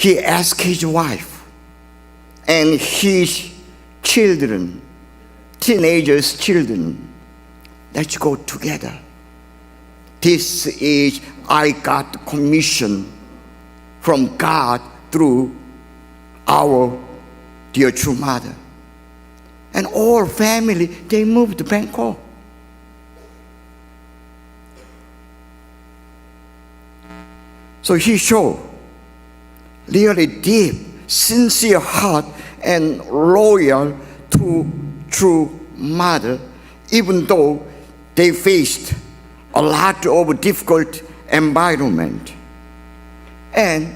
he asked his wife and his children, teenagers' children, let's go together. This is, I got commission from God through our dear true mother. And all family, they moved to Bangkok. So he showed really deep, sincere heart and loyal to true mother, even though they faced a lot of difficult environment. And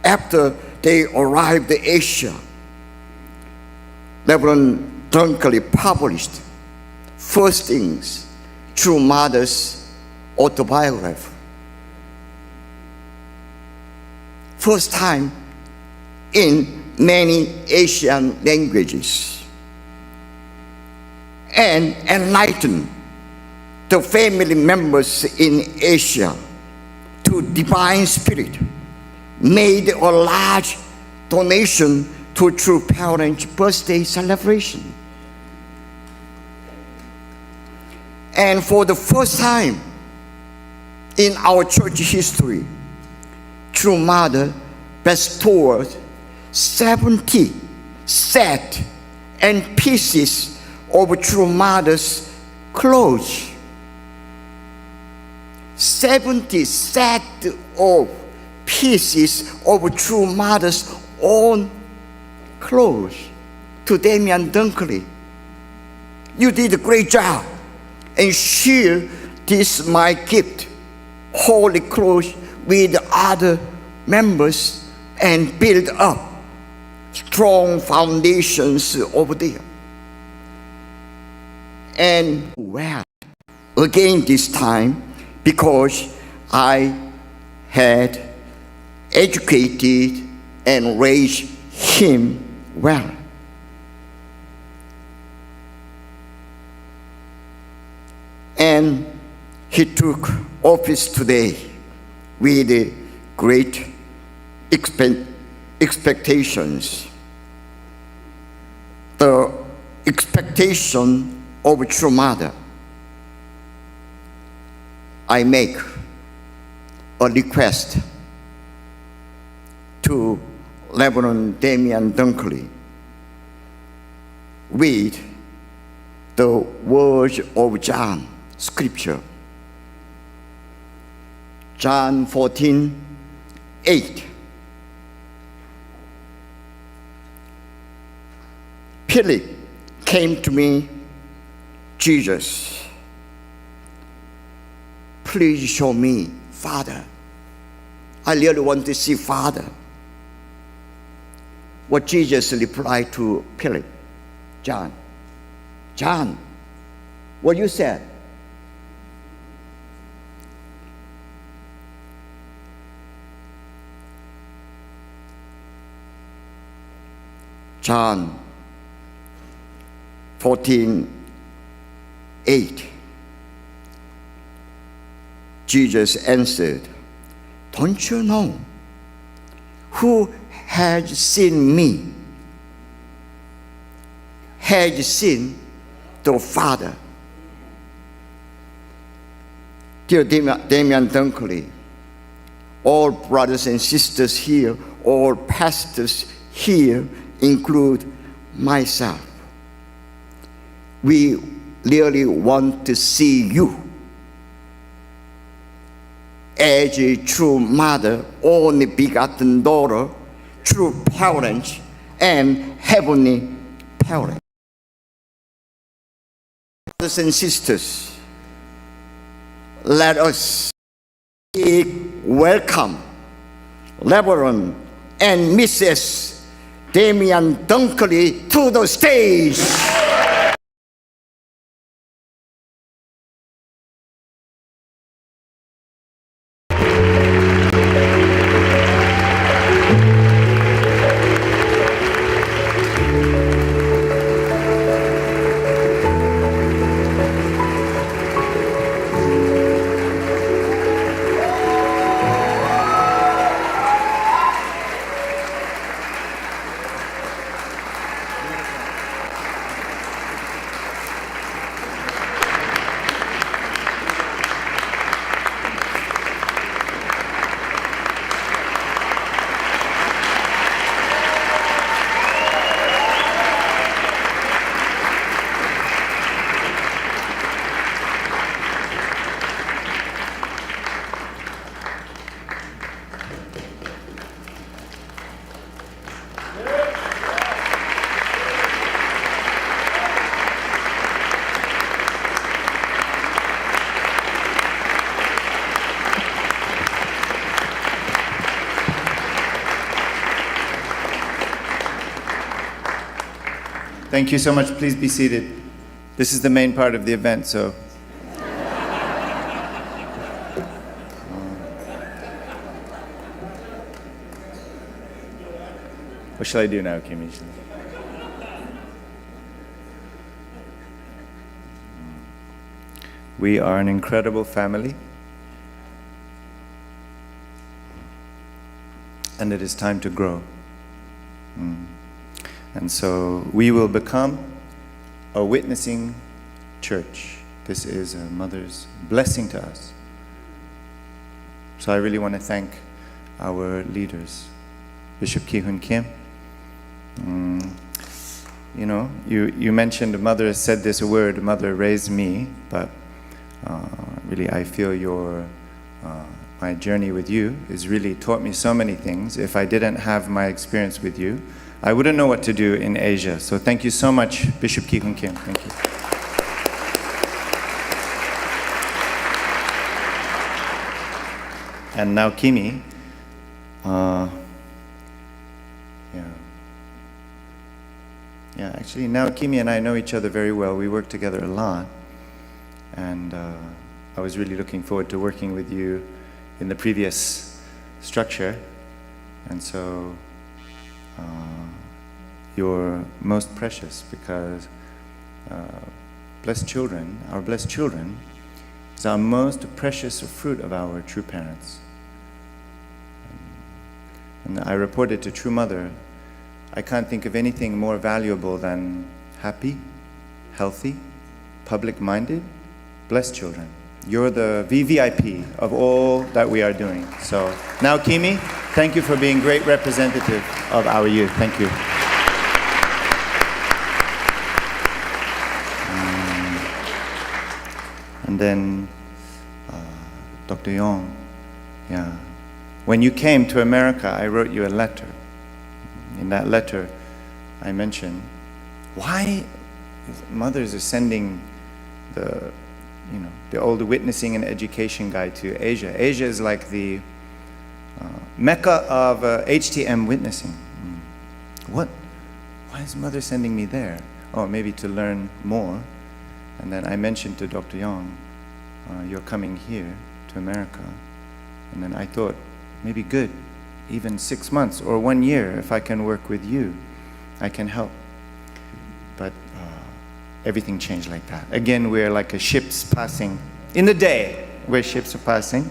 after they arrived in Asia, Reverend Dunkley published First Things, True Mother's autobiography. First time in many Asian languages, and enlightened the family members in Asia to Divine Spirit, made a large donation to True Parents' birthday celebration. And for the first time in our church history, True Mother bestowed 70 sets and pieces of True Mother's clothes. 70 sets of pieces of True Mother's own clothes to Damian Dunkley. You did a great job, and share this my gift, holy clothes, with other members and build up strong foundations over there. And well, again this time, because I had educated and raised him well. And he took office today with great expectations. The expectation of a true mother. I make a request to Reverend Damian Dunkley with the words of John, scripture. John 14:8. Philip came to me, Jesus, please show me Father. I really want to see Father. What Jesus replied to Philip, John, what you said? John 14:8. Jesus answered, don't you know who has seen me has seen the Father? Dear Damian Dunkley, all brothers and sisters here, all pastors here, include myself. We really want to see you as a true mother, only begotten daughter, true parents, and heavenly parents. Brothers and sisters, let us welcome Reverend and Mrs. Damian Dunkley to the stage. Thank you so much. Please be seated. This is the main part of the event, so. What shall I do now, Kimi? We are an incredible family, and it is time to grow. And so we will become a witnessing church. This is a mother's blessing to us. So I really want to thank our leaders, Bishop Ki-Hun Kim. You know, you mentioned mother said this word, mother raised me, but really I feel my journey with you has really taught me so many things. If I didn't have my experience with you, I wouldn't know what to do in Asia. So thank you so much, Bishop Ki-Hun Kim. Thank you. And now Kimi, actually now Kimi and I know each other very well. We work together a lot. And I was really looking forward to working with you in the previous structure. And so you're most precious because blessed children, our blessed children, is our most precious fruit of our true parents. And I reported to True Mother, I can't think of anything more valuable than happy, healthy, public-minded, blessed children. You're the VVIP of all that we are doing. So now, Kimi, thank you for being great representative of our youth. Thank you. And then Dr. Yong, when you came to America, I wrote you a letter. In that letter, I mentioned why mothers are sending the old witnessing and education guide to Asia. Asia is like the Mecca of HTM witnessing. Why is mother sending me there? Oh, maybe to learn more. And then I mentioned to Dr. Yong, you're coming here to America. And then I thought, maybe good, even 6 months or 1 year, if I can work with you, I can help. But everything changed like that. Again, we're like a ships passing. In the day, where ships are passing.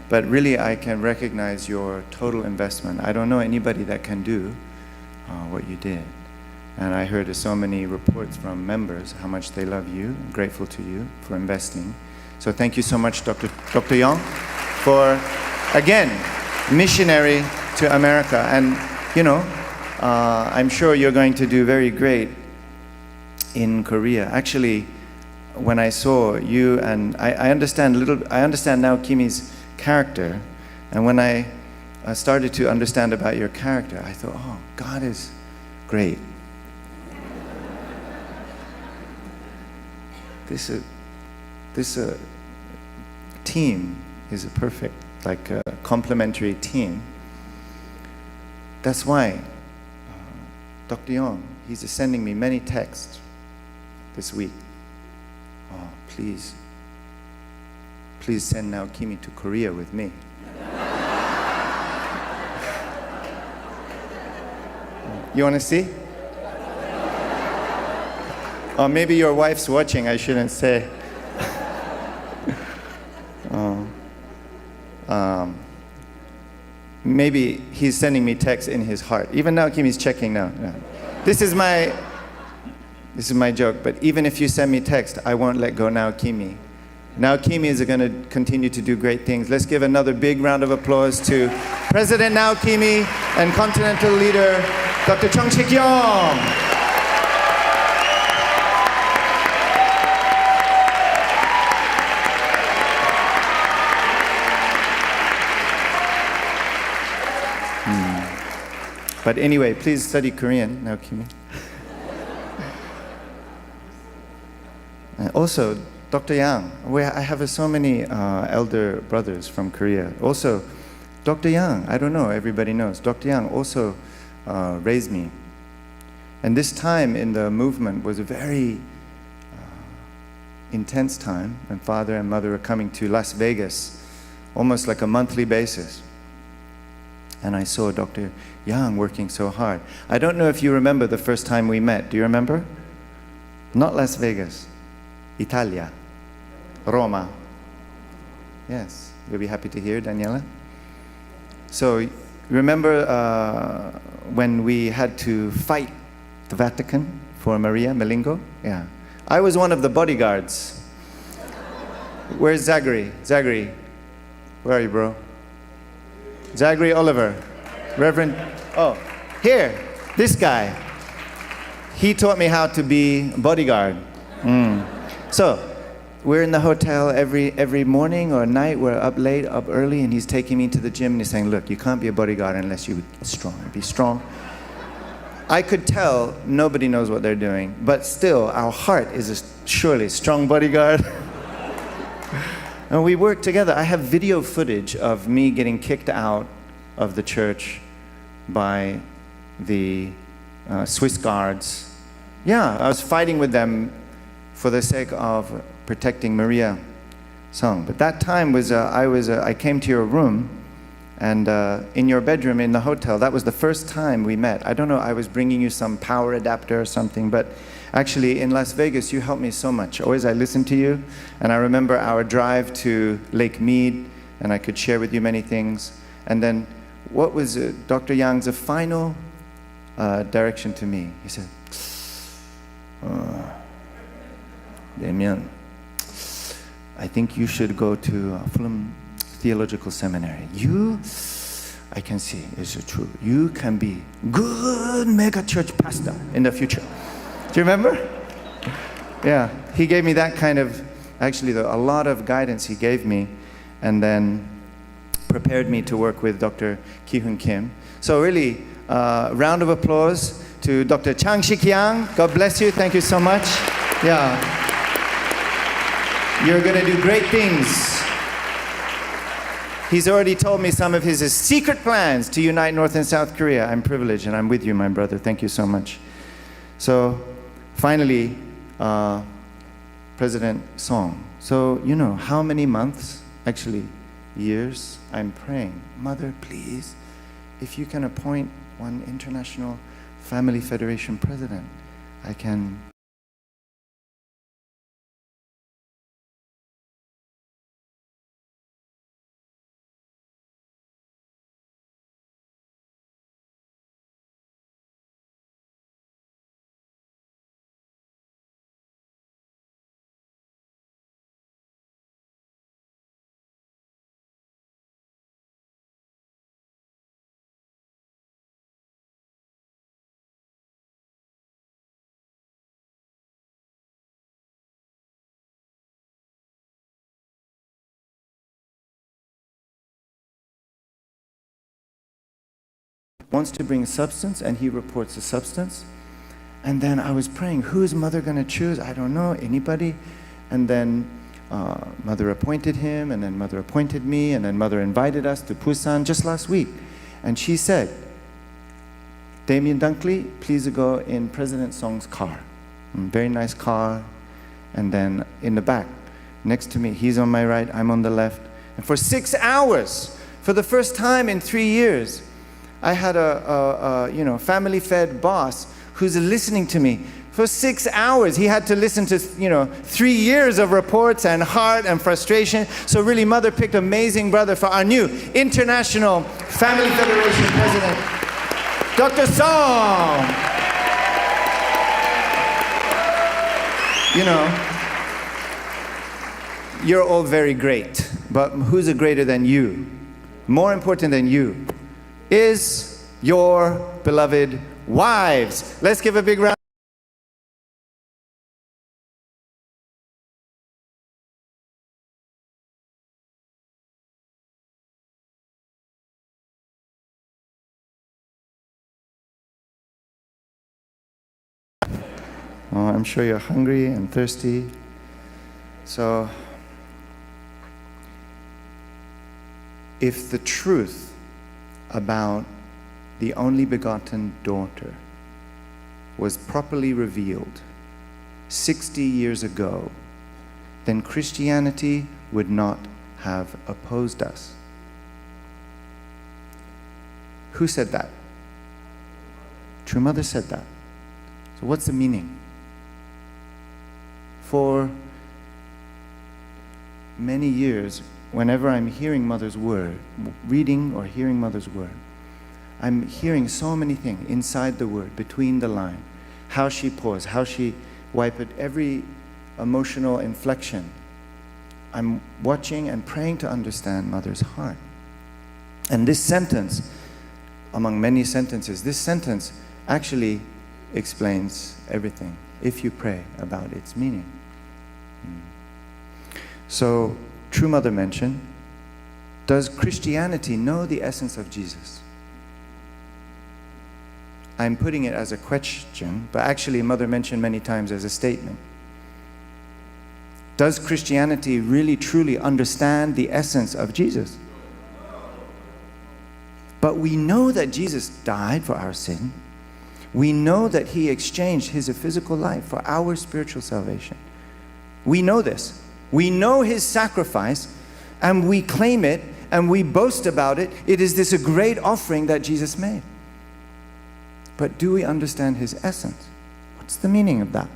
But really, I can recognize your total investment. I don't know anybody that can do what you did. And I heard so many reports from members how much they love you, and grateful to you for investing. So thank you so much, Dr. Yong, for, again, missionary to America. And, I'm sure you're going to do very great in Korea. Actually, when I saw you, and I understand now Kimi's character, and when I started to understand about your character, I thought, oh, God is great. This team is a perfect, like a complementary team. That's why Dr. Yong, he's sending me many texts this week. Oh, please send now Kimi to Korea with me. You want to see? Or maybe your wife's watching, I shouldn't say. Maybe he's sending me texts in his heart. Even now, Kimi's checking now. Yeah. This is my joke, but even if you send me text, I won't let go now, Kimi. Now Kimi is going to continue to do great things. Let's give another big round of applause to President Now Kimi and Continental Leader Dr. Chung Chik-yong. But anyway, please study Korean now, Kimi. Also, Dr. Yang, I have so many elder brothers from Korea. Also, Dr. Yang, I don't know, everybody knows. Dr. Yang also raised me. And this time in the movement was a very intense time, and Father and Mother were coming to Las Vegas almost like a monthly basis. And I saw Dr. Yang working so hard. I don't know if you remember the first time we met. Do you remember? Not Las Vegas. Italia. Roma. Yes. You'll be happy to hear, Daniela. So, remember when we had to fight the Vatican for Maria Melingo? Yeah. I was one of the bodyguards. Where's Zachary? Zachary, where are you, bro? Zachary Oliver. Reverend, oh, here, this guy. He taught me how to be bodyguard. So, we're in the hotel every morning or night. We're up late, up early, and he's taking me to the gym and he's saying, look, you can't be a bodyguard unless you're strong. Be strong. I could tell nobody knows what they're doing, but still, our heart is surely a strong bodyguard. And we work together. I have video footage of me getting kicked out of the church by the Swiss guards. Yeah, I was fighting with them for the sake of protecting Maria Song. But that time was, I came to your room, and in your bedroom in the hotel, that was the first time we met. I don't know, I was bringing you some power adapter or something, but actually in Las Vegas, you helped me so much. Always I listened to you, and I remember our drive to Lake Mead, and I could share with you many things. And then, what was Dr. Yang's final direction to me? He said, Damien, I think you should go to Fulham Theological Seminary. I can see, it's true. You can be good mega church pastor in the future. Do you remember? Yeah, he gave me that kind of, actually a lot of guidance he gave me, and then prepared me to work with Dr. Ki-Hun Kim. So really, round of applause to Dr. Chang Shik Yang. God bless you, thank you so much. Yeah. You're gonna do great things. He's already told me some of his secret plans to unite North and South Korea. I'm privileged, and I'm with you, my brother. Thank you so much. So, finally, President Song. So, you know, how many months, actually years, I'm praying, Mother, please, if you can appoint one International Family Federation president, I can wants to bring substance, and he reports the substance. And then I was praying, who is Mother going to choose? I don't know, anybody. And then Mother appointed him, and then Mother appointed me, and then Mother invited us to Busan just last week. And she said, Damien Dunkley, please go in President Song's car. Very nice car. And then in the back, next to me, he's on my right, I'm on the left. And for 6 hours, for the first time in 3 years, I had a family-fed boss who's listening to me. For 6 hours, he had to listen to, 3 years of reports and heart and frustration. So really, Mother picked an amazing brother for our new International Family Federation President, Dr. Song. You know, you're all very great, but who's greater than you? More important than you is your beloved wives. Let's give a big round. Oh, I'm sure you're hungry and thirsty. So, if the truth about the only begotten daughter was properly revealed 60 years ago, then Christianity would not have opposed us. Who said that? True Mother said that. So what's the meaning? For many years, whenever I'm hearing Mother's word, reading or hearing Mother's word, I'm hearing so many things inside the word, between the line, how she pours, how she wiped every emotional inflection. I'm watching and praying to understand Mother's heart. And this sentence, among many sentences, this sentence actually explains everything if you pray about its meaning. So, True Mother mentioned, does Christianity know the essence of Jesus? I'm putting it as a question, but actually Mother mentioned many times as a statement. Does Christianity really truly understand the essence of Jesus? But we know that Jesus died for our sin. We know that he exchanged his physical life for our spiritual salvation. We know this. We know his sacrifice, and we claim it, and we boast about it. It is this a great offering that Jesus made. But do we understand his essence? What's the meaning of that?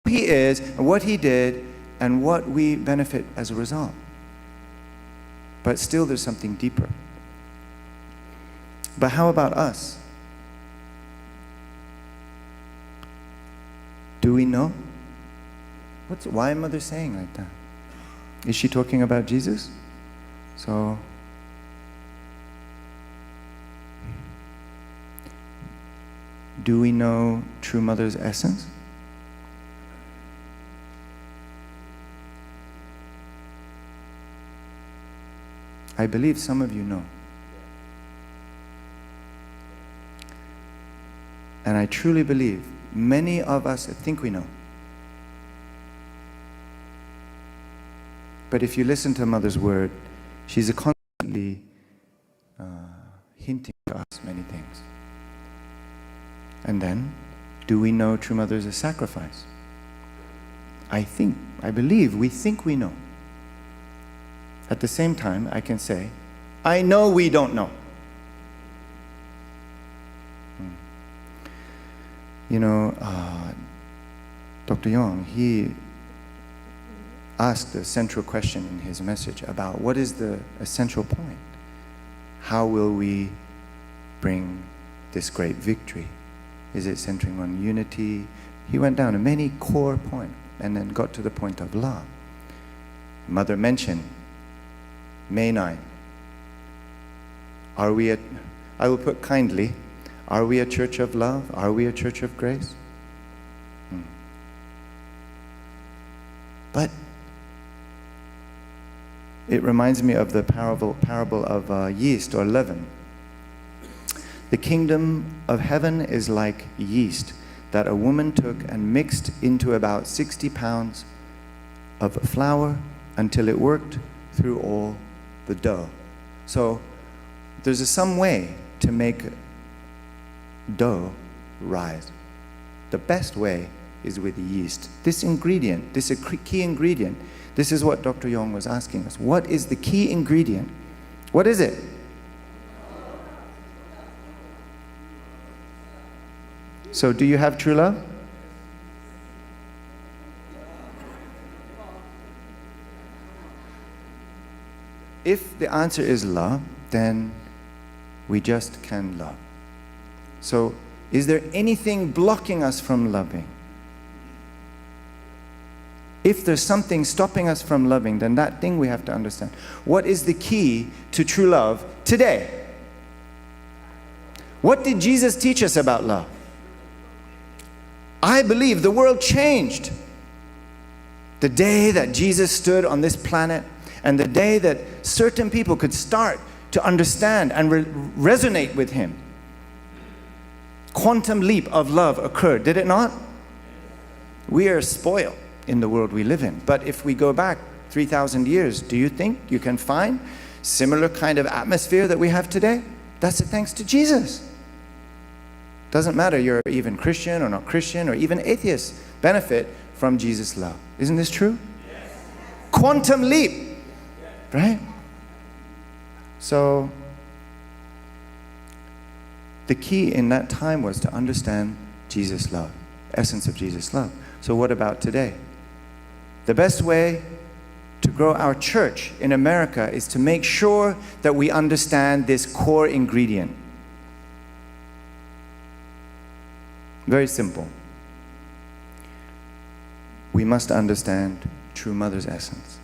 He is, and what he did, and what we benefit as a result. But still there's something deeper. But how about us? Do we know? Why is Mother saying like that? Is she talking about Jesus? So, do we know True Mother's essence? I believe some of you know. And I truly believe many of us think we know. But if you listen to Mother's word, she's constantly hinting to us many things. And then, do we know True Mother is a sacrifice? I believe, we think we know. At the same time, I can say, I know we don't know. You know, Dr. Yong, he asked a central question in his message about what is the essential point? How will we bring this great victory? Is it centering on unity? He went down to many core points and then got to the point of love. Mother mentioned May 9. I will put kindly, are we a church of love? Are we a church of grace? But it reminds me of the parable of yeast or leaven. The kingdom of heaven is like yeast that a woman took and mixed into about 60 pounds of flour until it worked through all the dough. So there's some way to make dough rise. The best way is with yeast. This ingredient, this is a key ingredient. This is what Dr. Yong was asking us. What is the key ingredient? What is it? So do you have true love? If the answer is love, then we just can love. So, is there anything blocking us from loving? If there's something stopping us from loving, then that thing we have to understand. What is the key to true love today? What did Jesus teach us about love? I believe the world changed the day that Jesus stood on this planet, and the day that certain people could start to understand and resonate with him. Quantum leap of love occurred, did it not? We are spoiled in the world we live in. But if we go back 3,000 years, do you think you can find similar kind of atmosphere that we have today? That's thanks to Jesus. Doesn't matter you're even Christian or not Christian or even atheists benefit from Jesus' love. Isn't this true? Yes. Quantum leap, right? So the key in that time was to understand Jesus' love, essence of Jesus' love. So what about today? The best way to grow our church in America is to make sure that we understand this core ingredient. Very simple. We must understand true mother's essence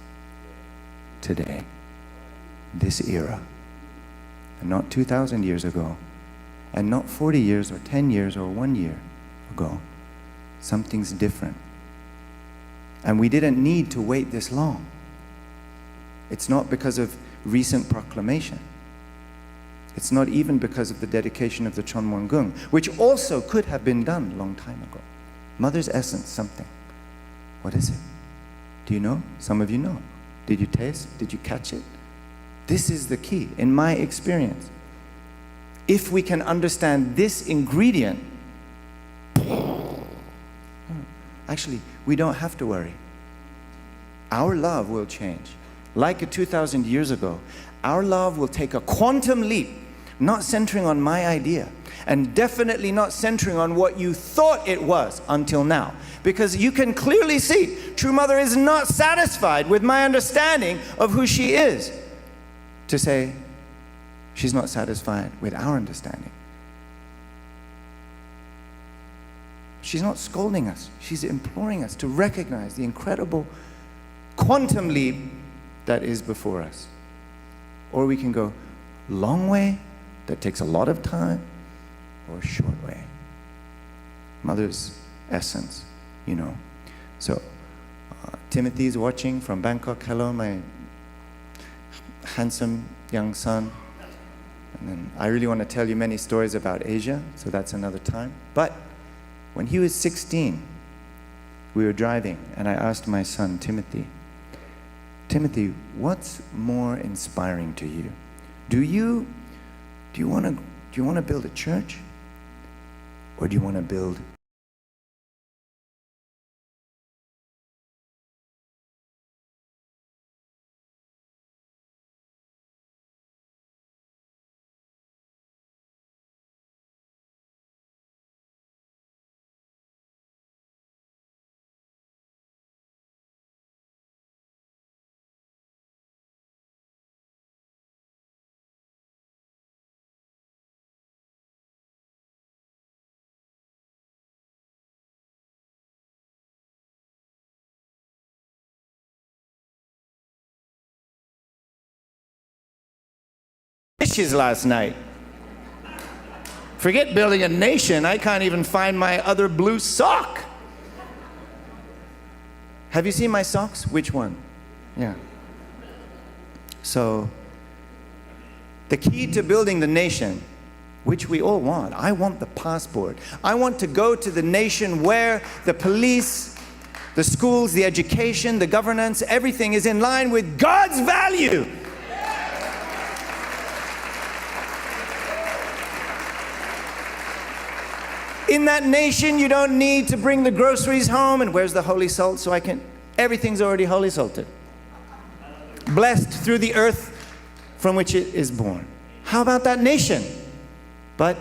today, this era, and not 2,000 years ago, and not 40 years or 10 years or 1 year ago. Something's different. And we didn't need to wait this long. It's not because of recent proclamation. It's not even because of the dedication of the Chonmon-gung, which also could have been done a long time ago. Mother's essence, something. What is it? Do you know? Some of you know. Did you taste? Did you catch it? This is the key, in my experience. If we can understand this ingredient, actually, we don't have to worry. Our love will change. Like 2,000 years ago, our love will take a quantum leap, not centering on my idea, and definitely not centering on what you thought it was until now. Because you can clearly see, True Mother is not satisfied with my understanding of who she is. To say, she's not satisfied with our understanding. She's not scolding us. She's imploring us to recognize the incredible quantum leap that is before us. Or we can go long way, that takes a lot of time, or short way. Mother's essence, you know. So, Timothy's watching from Bangkok. Hello, my handsome young son. And then I really want to tell you many stories about Asia, so that's another time. But when he was 16, we were driving, and I asked my son, Timothy, what's more inspiring to you? Do you want to build a church, or do you want to build dishes last night? Forget building a nation, I can't even find my other blue sock. Have you seen my socks? Which one? Yeah. So, the key to building the nation, which we all want, I want the passport. I want to go to the nation where the police, the schools, the education, the governance, everything is in line with God's value. In that nation, you don't need to bring the groceries home. And where's the holy salt so I can... Everything's already holy salted. Blessed through the earth from which it is born. How about that nation? But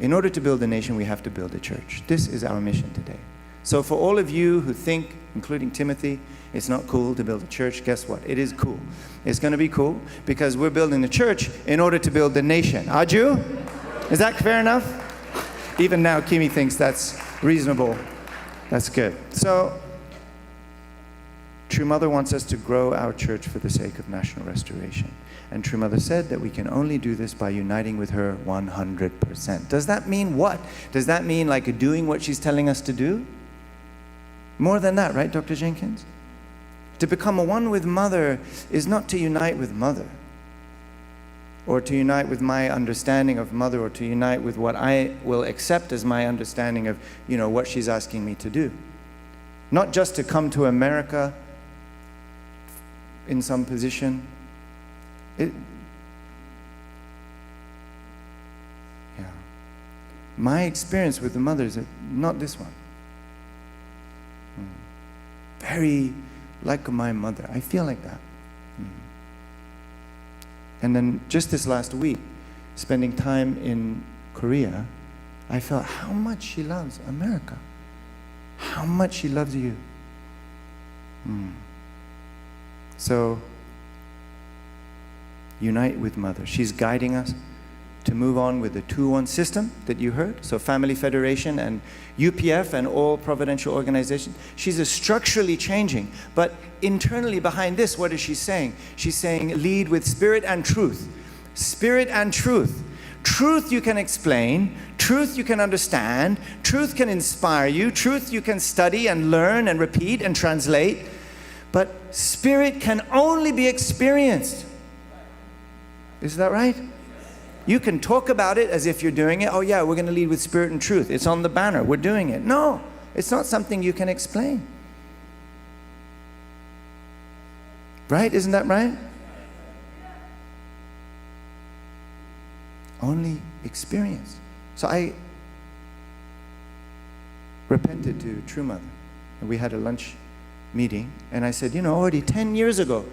in order to build a nation, we have to build a church. This is our mission today. So for all of you who think, including Timothy, it's not cool to build a church, guess what? It is cool. It's going to be cool because we're building the church in order to build the nation. Aju? Is that fair enough? Even now, Kimi thinks that's reasonable. That's good. So, True Mother wants us to grow our church for the sake of national restoration. And True Mother said that we can only do this by uniting with her 100%. Does that mean what? Does that mean like doing what she's telling us to do? More than that, right, Dr. Jenkins? To become a one with Mother is not to unite with Mother, or to unite with my understanding of Mother, or to unite with what I will accept as my understanding of, what she's asking me to do. Not just to come to America in some position. My experience with the mothers is not this one. Very like my mother. I feel like that. And then just this last week, spending time in Korea, I felt how much she loves America. How much she loves you. So, unite with Mother. She's guiding us to move on with the 2-1 system that you heard. So Family Federation and UPF and all providential organizations. She's structurally changing. But internally behind this, what is she saying? She's saying lead with spirit and truth. Spirit and truth. Truth you can explain. Truth you can understand. Truth can inspire you. Truth you can study and learn and repeat and translate. But spirit can only be experienced. Is that right? You can talk about it as if you're doing it. Oh yeah, we're going to lead with spirit and truth. It's on the banner. We're doing it. No, it's not something you can explain. Right? Isn't that right? Only experience. So I repented to True Mother. And we had a lunch meeting. And I said, already 10 years ago,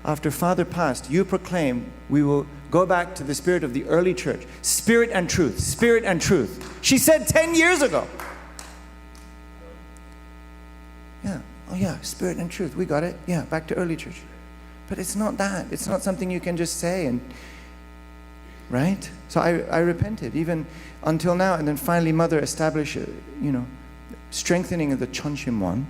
after Father passed, you proclaimed we will go back to the spirit of the early church. Spirit and truth. Spirit and truth. She said 10 years ago. Yeah. Oh yeah, spirit and truth. We got it. Yeah, back to early church. But it's not that. It's not something you can just say and... Right? So I repented, even until now. And then finally Mother established, strengthening of the Chonshim-won.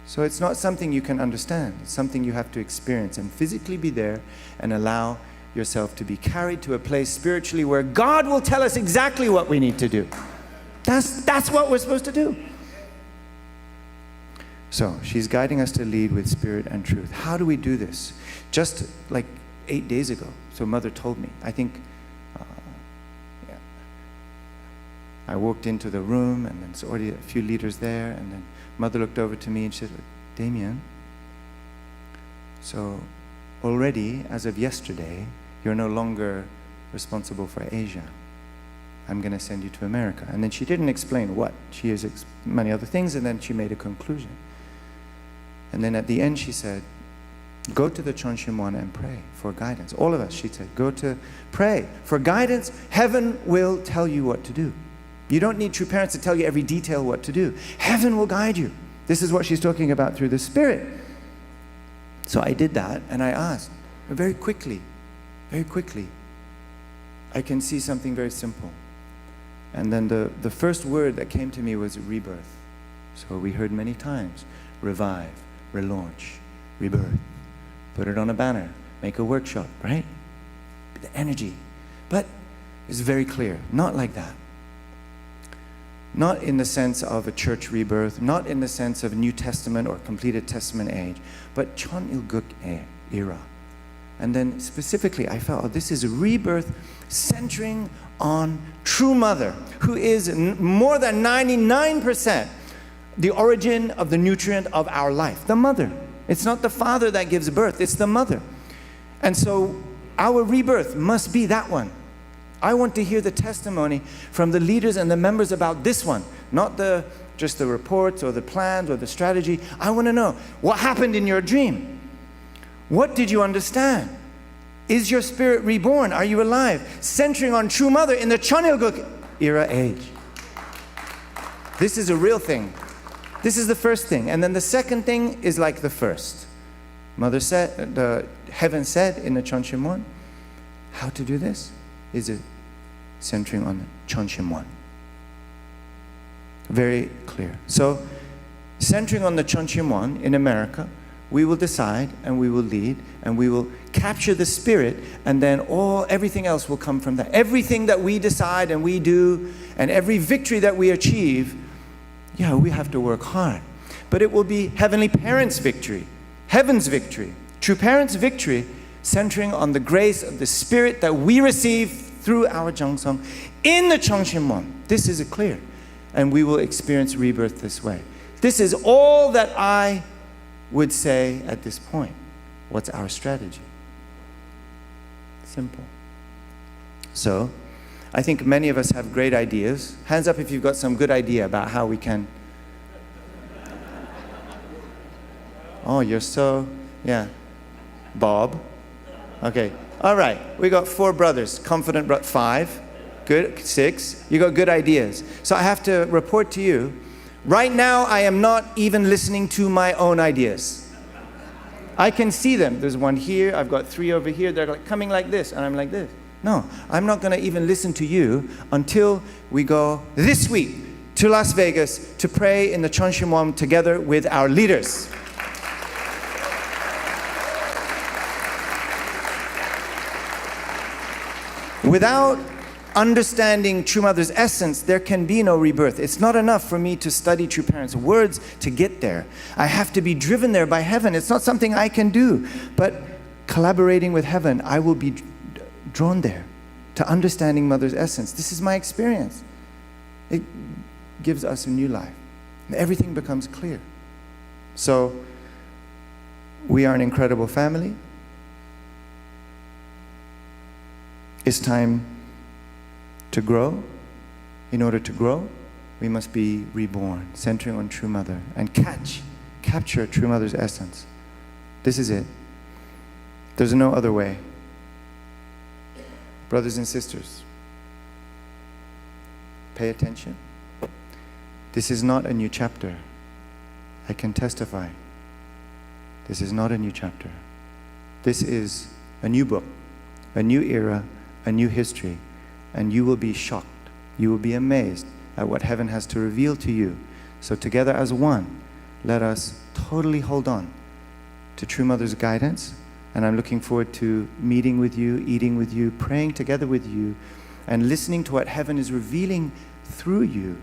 So it's not something you can understand. It's something you have to experience and physically be there and allow yourself to be carried to a place spiritually where God will tell us exactly what we need to do. That's what we're supposed to do. So she's guiding us to lead with spirit and truth. How do we do this? Just like 8 days ago. So Mother told me. I think I walked into the room and there's already a few leaders there, and then Mother looked over to me and she said, Damien, so already, as of yesterday, you're no longer responsible for Asia. I'm going to send you to America. And then she didn't explain what. She has many other things, and then she made a conclusion. And then at the end she said, go to the Chonshim-won and pray for guidance. All of us, she said, go to pray for guidance. Heaven will tell you what to do. You don't need true parents to tell you every detail what to do. Heaven will guide you. This is what she's talking about through the Spirit. So I did that, and I asked, very quickly, I can see something very simple. And then the first word that came to me was rebirth. So we heard many times, revive, relaunch, rebirth. Put it on a banner, make a workshop, right? The energy. But it's very clear, not like that. Not in the sense of a church rebirth, not in the sense of New Testament or completed Testament age, but Chon Il-guk era. And then specifically, I felt, this is a rebirth centering on True Mother, who is more than 99% the origin of the nutrient of our life, the mother. It's not the father that gives birth, it's the mother. And so our rebirth must be that one. I want to hear the testimony from the leaders and the members about this one, not just the reports or the plans or the strategy. I want to know, what happened in your dream? What did you understand? Is your spirit reborn? Are you alive? Centering on True Mother in the Chon Il-guk era age. This is a real thing. This is the first thing. And then the second thing is like the first. Mother said, Heaven said in the Chonshim-won, how to do this is centering on the Chonshim-won. Very clear. So centering on the Chonchimwon in America, we will decide and we will lead and we will capture the spirit, and then everything else will come from that. Everything that we decide and we do and every victory that we achieve, yeah, we have to work hard. But it will be Heavenly Parents' victory, heaven's victory, True Parents' victory, centering on the grace of the Spirit that we receive through our Jeongsong in the Chonchimwon. This is clear. And we will experience rebirth this way. This is all that I would say at this point. What's our strategy? Simple. So, I think many of us have great ideas. Hands up if you've got some good idea about how we can. Oh, you're so, yeah. Bob. Okay. All right. We got 4 brothers. Confident 5. Good. 6. You got good ideas. So I have to report to you, right now I am not even listening to my own ideas. I can see them. There's one here. I've got 3 over here. They're like coming like this, and I'm like this. No, I'm not going to even listen to you until we go this week to Las Vegas to pray in the Chonchimwon together with our leaders. Without understanding True Mother's essence, there can be no rebirth. It's not enough for me to study True Parents' words to get there. I have to be driven there by heaven. It's not something I can do. But collaborating with heaven, I will be drawn there to understanding Mother's essence. This is my experience. It gives us a new life. Everything becomes clear. So, we are an incredible family. It's time to grow. In order to grow, we must be reborn, centering on True Mother, and capture True Mother's essence. This is it. There's no other way. Brothers and sisters, pay attention. This is not a new chapter. I can testify. This is not a new chapter. This is a new book, a new era, a new history. And you will be shocked. You will be amazed at what heaven has to reveal to you. So together as one, let us totally hold on to True Mother's guidance. And I'm looking forward to meeting with you, eating with you, praying together with you, and listening to what heaven is revealing through you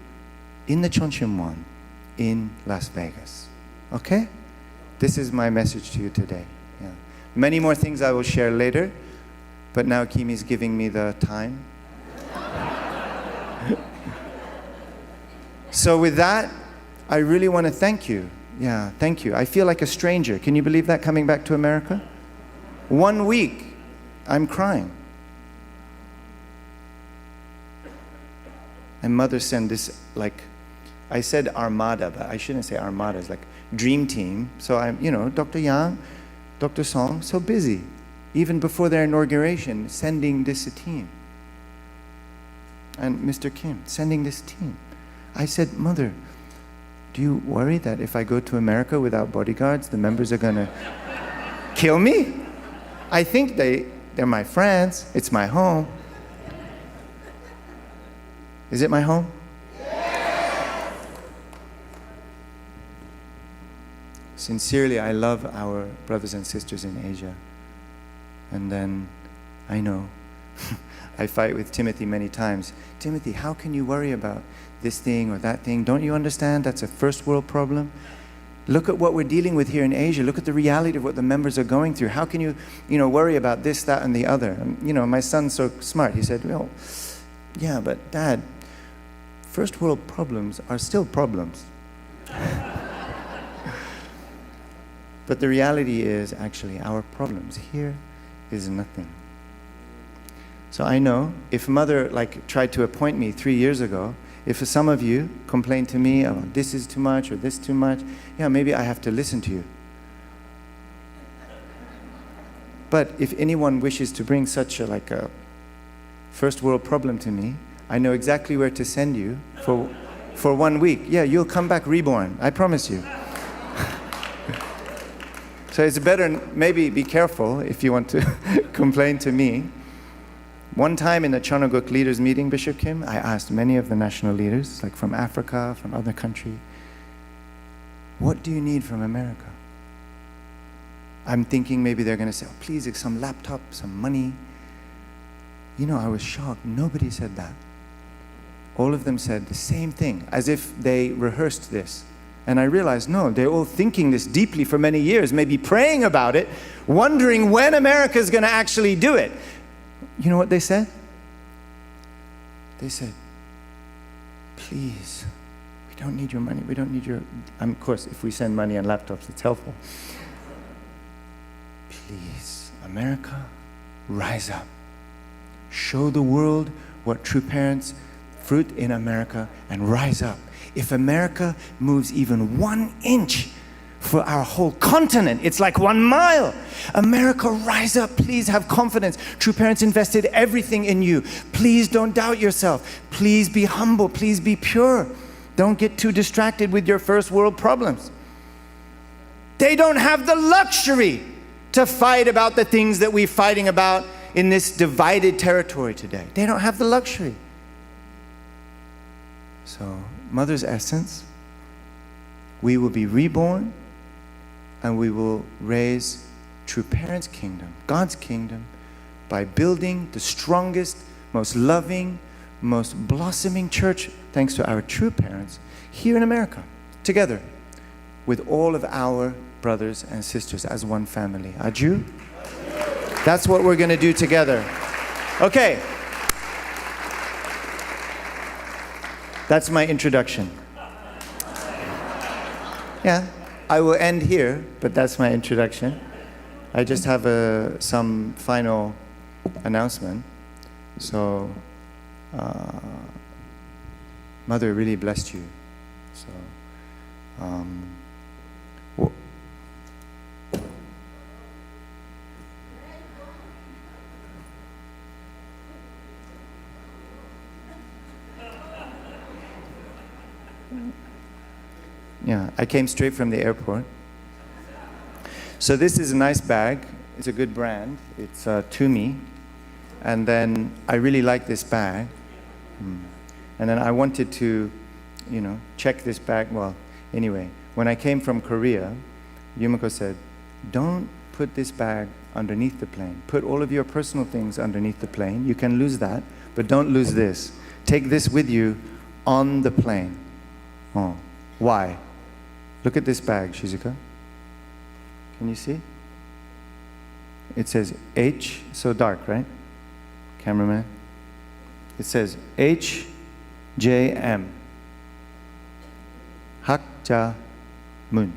in the Chonchimwon in Las Vegas. Okay? This is my message to you today. Yeah. Many more things I will share later, but now Kimi's giving me the time. So with that, I really want to thank you. Yeah, thank you. I feel like a stranger. Can you believe that, coming back to America? 1 week, I'm crying. And Mother sent this, like, I said armada, but I shouldn't say armada. It's like dream team. So I'm, Dr. Yang, Dr. Song, so busy. Even before their inauguration, sending this team. And Mr. Kim, sending this team. I said, Mother, do you worry that if I go to America without bodyguards, the members are going to kill me? I think they're my friends. It's my home. Is it my home? Yes. Sincerely, I love our brothers and sisters in Asia. And then I know I fight with Timothy many times. Timothy, how can you worry about this thing or that thing? Don't you understand that's a first world problem? Look at what we're dealing with here in Asia. Look at the reality of what the members are going through. How can you, worry about this, that, and the other? And, my son's so smart. He said, well, yeah, but Dad, first world problems are still problems. But the reality is actually our problems here is nothing. So I know if Mother tried to appoint me 3 years ago, if some of you complain to me, oh, this is too much or this too much, yeah, maybe I have to listen to you. But if anyone wishes to bring such a first world problem to me, I know exactly where to send you for 1 week. Yeah, you'll come back reborn. I promise you. So it's better, maybe be careful if you want to complain to me. One time in the Chonoguk leaders meeting, Bishop Kim, I asked many of the national leaders, like from Africa, from other countries, What do you need from America? I'm thinking maybe they're going to say, oh, please, some laptop, some money. You know, I was shocked. Nobody said that. All of them said the same thing, as if they rehearsed this. And I realized, no, they're all thinking this deeply for many years, maybe praying about it, wondering when America is going to actually do it. You know what they said? They said, please, we don't need your money. We don't need your... of course, if we send money and laptops, it's helpful. Please, America, rise up. Show the world what true parents fruit in America and rise up. If America moves even 1 inch for our whole continent, it's like 1 mile. America, rise up. Please have confidence. True Parents invested everything in you. Please don't doubt yourself. Please be humble. Please be pure. Don't get too distracted with your first world problems. They don't have the luxury to fight about the things that we're fighting about in this divided territory today. They don't have the luxury. So, Mother's essence, we will be reborn and we will raise True Parents' kingdom, God's kingdom, by building the strongest, most loving, most blossoming church, thanks to our true parents, here in America, together, with all of our brothers and sisters as one family. Aju? That's what we're going to do together. Okay. That's my introduction. Yeah, I will end here, but that's my introduction. I just have some final announcement. So, Mother really blessed you. So, yeah, I came straight from the airport. So this is a nice bag. It's a good brand. It's Tumi. And then I really like this bag. And then I wanted to, check this bag. Well, anyway, when I came from Korea, Yumiko said, don't put this bag underneath the plane. Put all of your personal things underneath the plane. You can lose that, but don't lose this. Take this with you on the plane. Oh, why? Look at this bag, Shizuka. Can you see? It says H, so dark, right? Cameraman. It says HJM. Hakja Mun.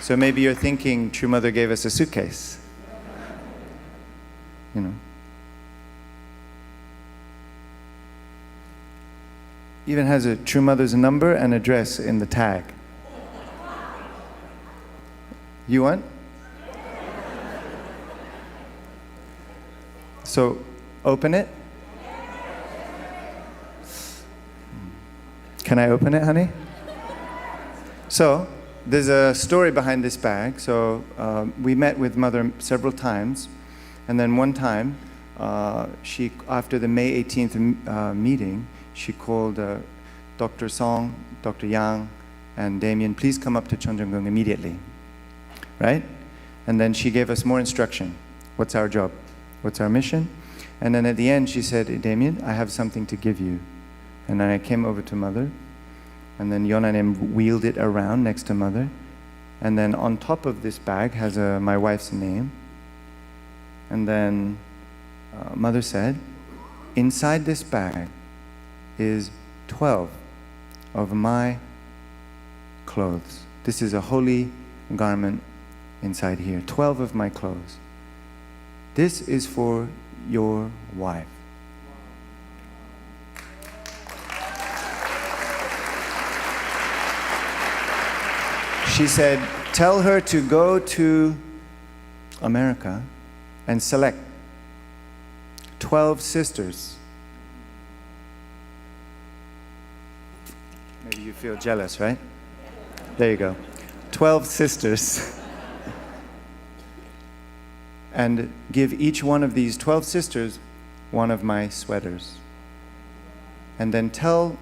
So maybe you're thinking True Mother gave us a suitcase. Even has a True Mother's number and address in the tag. You want? So, open it. Can I open it, honey? So, there's a story behind this bag. So, we met with Mother several times. And then one time, after the May 18th meeting, she called Dr. Song, Dr. Yang, and Damien, please come up to Cheonjeonggung immediately. Right? And then she gave us more instruction. What's our job? What's our mission? And then at the end, she said, Damien, I have something to give you. And then I came over to Mother. And then Yonanem wheeled it around next to Mother. And then on top of this bag has my wife's name. And then Mother said, inside this bag is 12 of my clothes. This is a holy garment inside here. 12 of my clothes. This is for your wife. She said, tell her to go to America and select 12 sisters. Maybe you feel jealous, right? There you go. 12 sisters. and give each one of these 12 sisters one of my sweaters. And then tell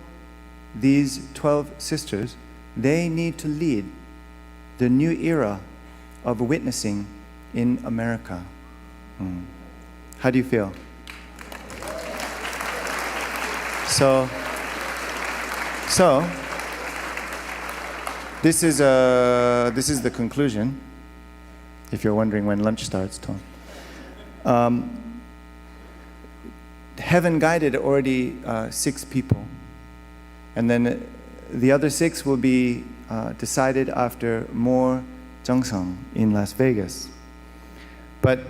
these 12 sisters they need to lead the new era of witnessing in America. How do you feel? So this is the conclusion. If you're wondering when lunch starts, Tom. Heaven guided already 6 people, and then the other 6 will be decided after more Jeongseong in Las Vegas. But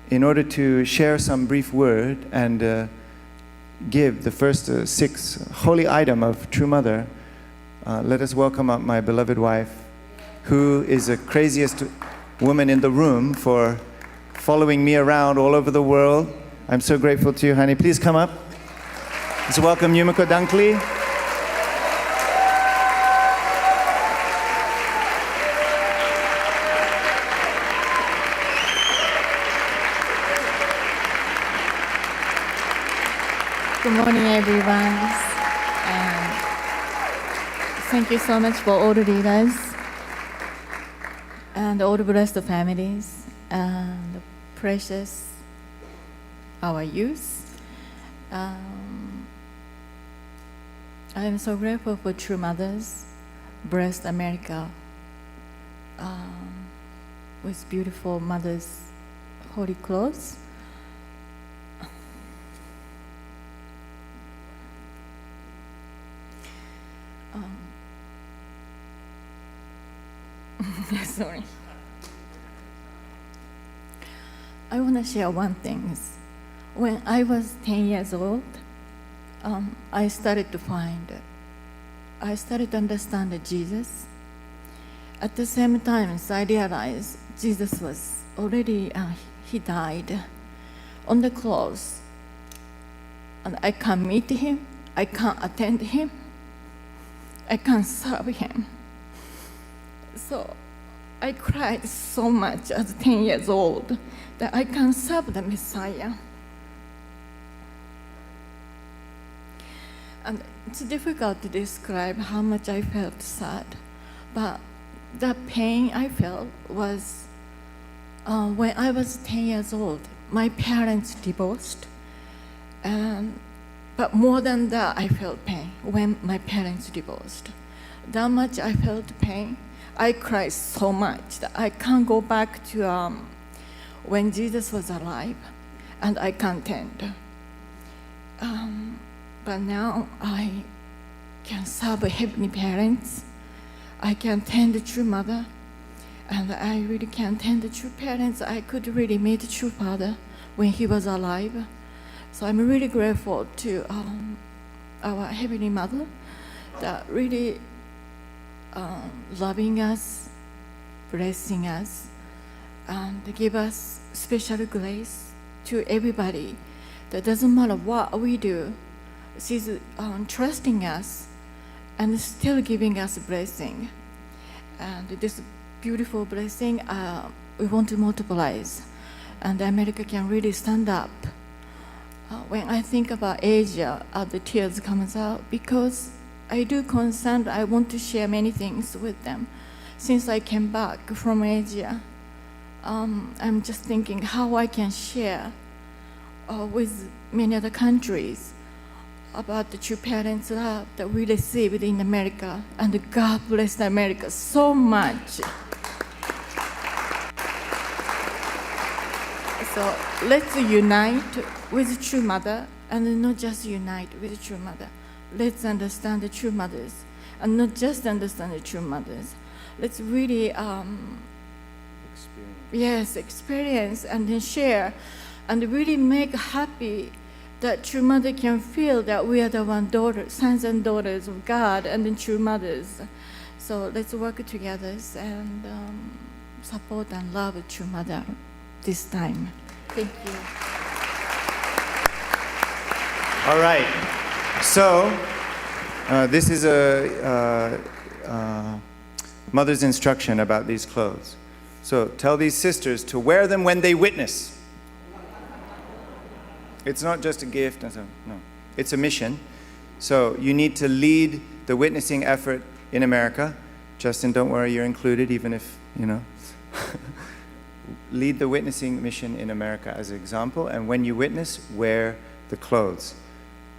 in order to share some brief word and give the first 6 holy item of True Mother, let us welcome up my beloved wife, who is the craziest woman in the room for following me around all over the world. I'm so grateful to you, honey. Please come up. Let's welcome Yumiko Dunkley. Good morning, everyone. Thank you so much for all the leaders and all the blessed families and the precious our youth. I am so grateful for True Mothers, blessed America, with beautiful mothers' holy clothes. Sorry. I want to share one thing. When I was 10 years old, I started to understand Jesus. At the same time, I realized Jesus was already, he died on the cross. And I can't meet him, I can't attend him, I can't serve him. So I cried so much as 10 years old that I can't serve the Messiah. And it's difficult to describe how much I felt sad. But the pain I felt was when I was 10 years old, my parents divorced. But more than that, I felt pain when my parents divorced. That much I felt pain. I cried so much that I can't go back to when Jesus was alive, and I can't tend. But now I can serve heavenly parents. I can tend the True Mother, and I really can tend the true parents. I could really meet the True Father when he was alive. So I'm really grateful to our Heavenly Mother that really loving us, blessing us, and give us special grace to everybody. That doesn't matter what we do, she's trusting us and still giving us a blessing. And this beautiful blessing, we want to multiply, and America can really stand up. When I think about Asia, the tears comes out because I do concern. I want to share many things with them. Since I came back from Asia, I'm just thinking how I can share with many other countries about the true parents' love that we received in America, and God bless America so much. So let's unite with True Mother, and not just unite with True Mother. Let's understand the True Mothers, and not just understand the True Mothers. Let's really experience and then share, and really make happy that True Mother can feel that we are the one sons and daughters of God and the True Mothers. So let's work together and support and love True Mother this time. Thank you. All right. So this is a mother's instruction about these clothes. So tell these sisters to wear them when they witness. It's not just a gift, and so, no. It's a mission. So you need to lead the witnessing effort in America. Justin, don't worry, you're included, even if, lead the witnessing mission in America as an example, and when you witness, wear the clothes.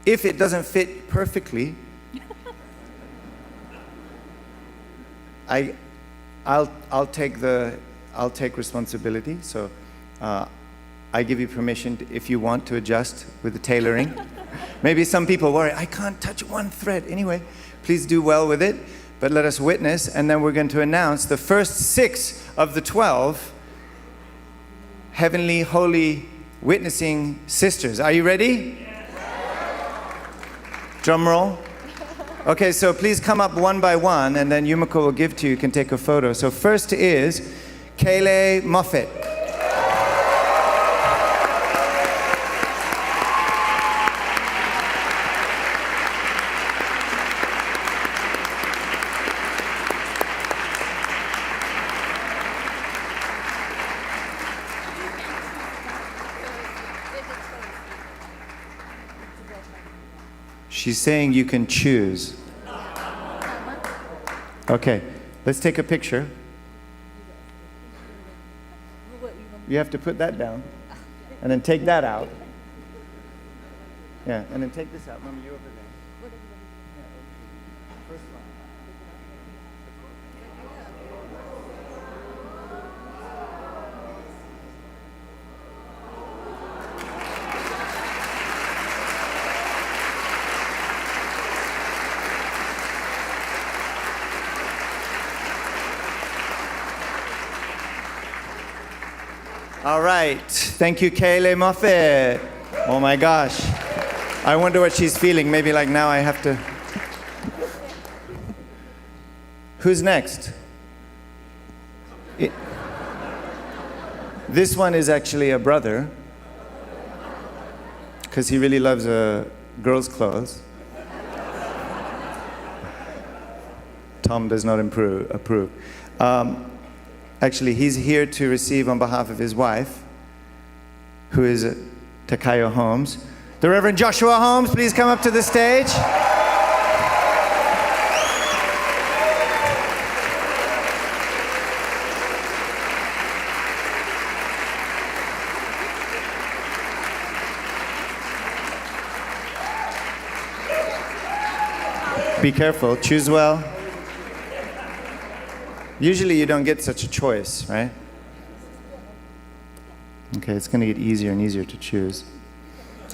If it doesn't fit perfectly, I'll take responsibility. So I give you permission if you want to adjust with the tailoring. Maybe some people worry, I can't touch one thread. Anyway, please do well with it. But let us witness, and then we're going to announce the first 6 of the 12 heavenly, holy, witnessing sisters. Are you ready? Drum roll. Okay, so please come up one by one, and then Yumiko will give to you. You can take a photo. So first is Kayleigh Moffett. She's saying you can choose. Okay, let's take a picture. You have to put that down, and then take that out. Yeah, and then take this out. Mom, you over there. First one. All right. Thank you, Kayleigh Moffett. Oh my gosh. I wonder what she's feeling. Maybe like now I have to. Who's next? This one is actually a brother, because he really loves girls' clothes. Tom does not approve. Actually, he's here to receive on behalf of his wife, who is Takayo Holmes. The Reverend Joshua Holmes, please come up to the stage. Be careful, choose well. Usually you don't get such a choice, right? Okay, it's going to get easier and easier to choose.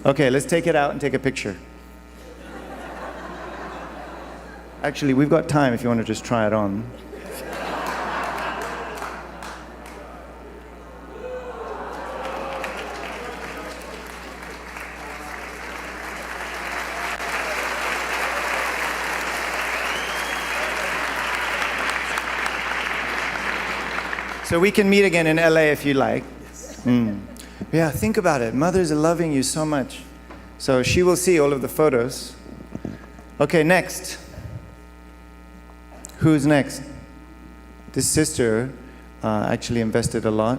Okay, let's take it out and take a picture. Actually, we've got time if you want to just try it on. So we can meet again in LA if you like. Yeah, think about it. Mothers are loving you so much. So she will see all of the photos. Okay, next. Who's next? This sister actually invested a lot,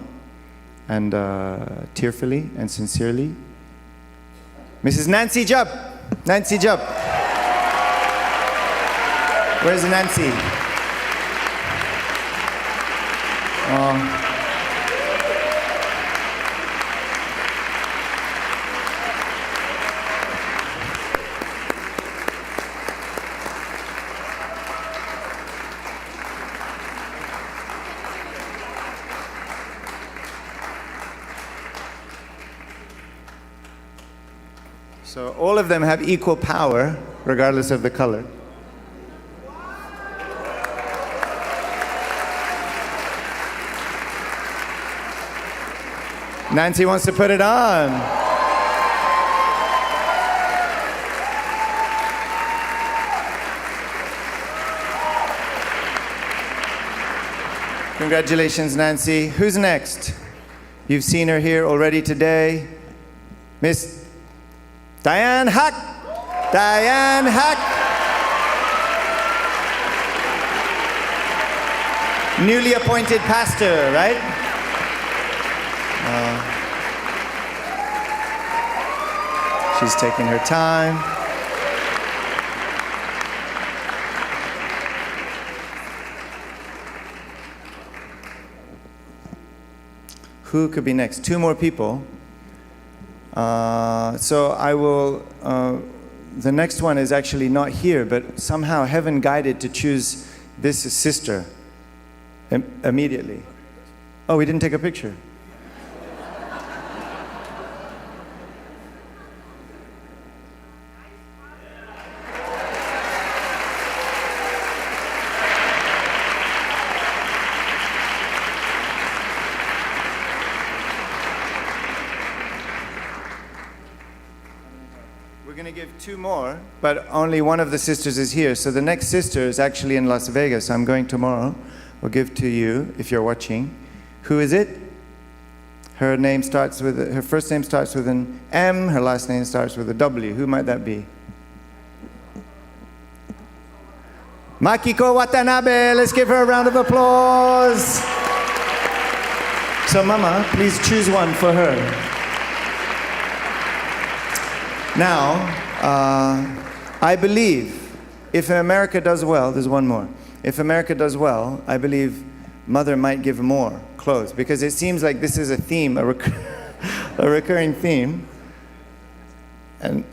and tearfully and sincerely. Mrs. Nancy Jupp. Nancy Jupp. Where's Nancy? So all of them have equal power, regardless of the color. Nancy wants to put it on. Congratulations, Nancy. Who's next? You've seen her here already today. Miss Diane Huck. Diane Huck. Newly appointed pastor, right? She's taking her time. Who could be next? 2 more people. So I will, the next one is actually not here, but somehow heaven guided to choose this sister immediately. Oh, we didn't take a picture. We're going to give 2 more, but only one of the sisters is here. So the next sister is actually in Las Vegas. I'm going tomorrow. We'll give to you if you're watching. Who is it? Her name starts with, her first name starts with an M. Her last name starts with a W. Who might that be? Makiko Watanabe. Let's give her a round of applause. So Mama, please choose one for her. Now, I believe if America does well, there's one more. If America does well, I believe Mother might give more clothes, because it seems like this is a theme, a recurring theme. And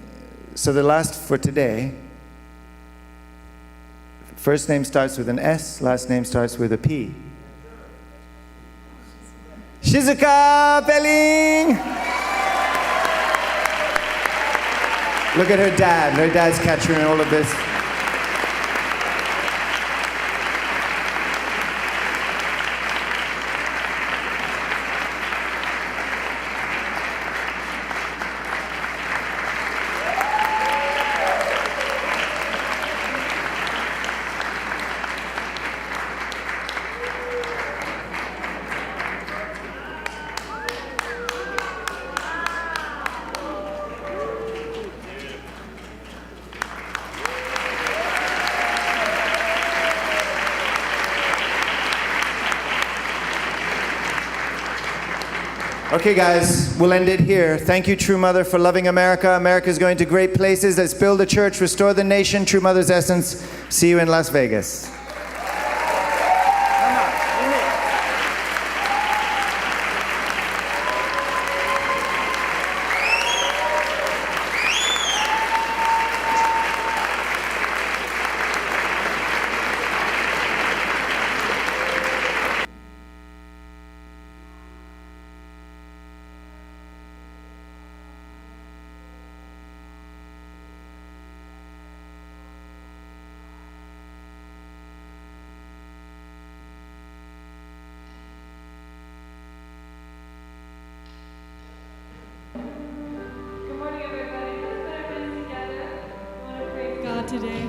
so the last for today, first name starts with an S, last name starts with a P. Shizuka Pelling! Look at her dad. Her dad's capturing all of this. Okay, guys, we'll end it here. Thank you, True Mother, for loving America. America's going to great places. Let's build a church, restore the nation. True Mother's essence. See you in Las Vegas. Good morning, everybody. Let's put our hands together. I want to praise God today.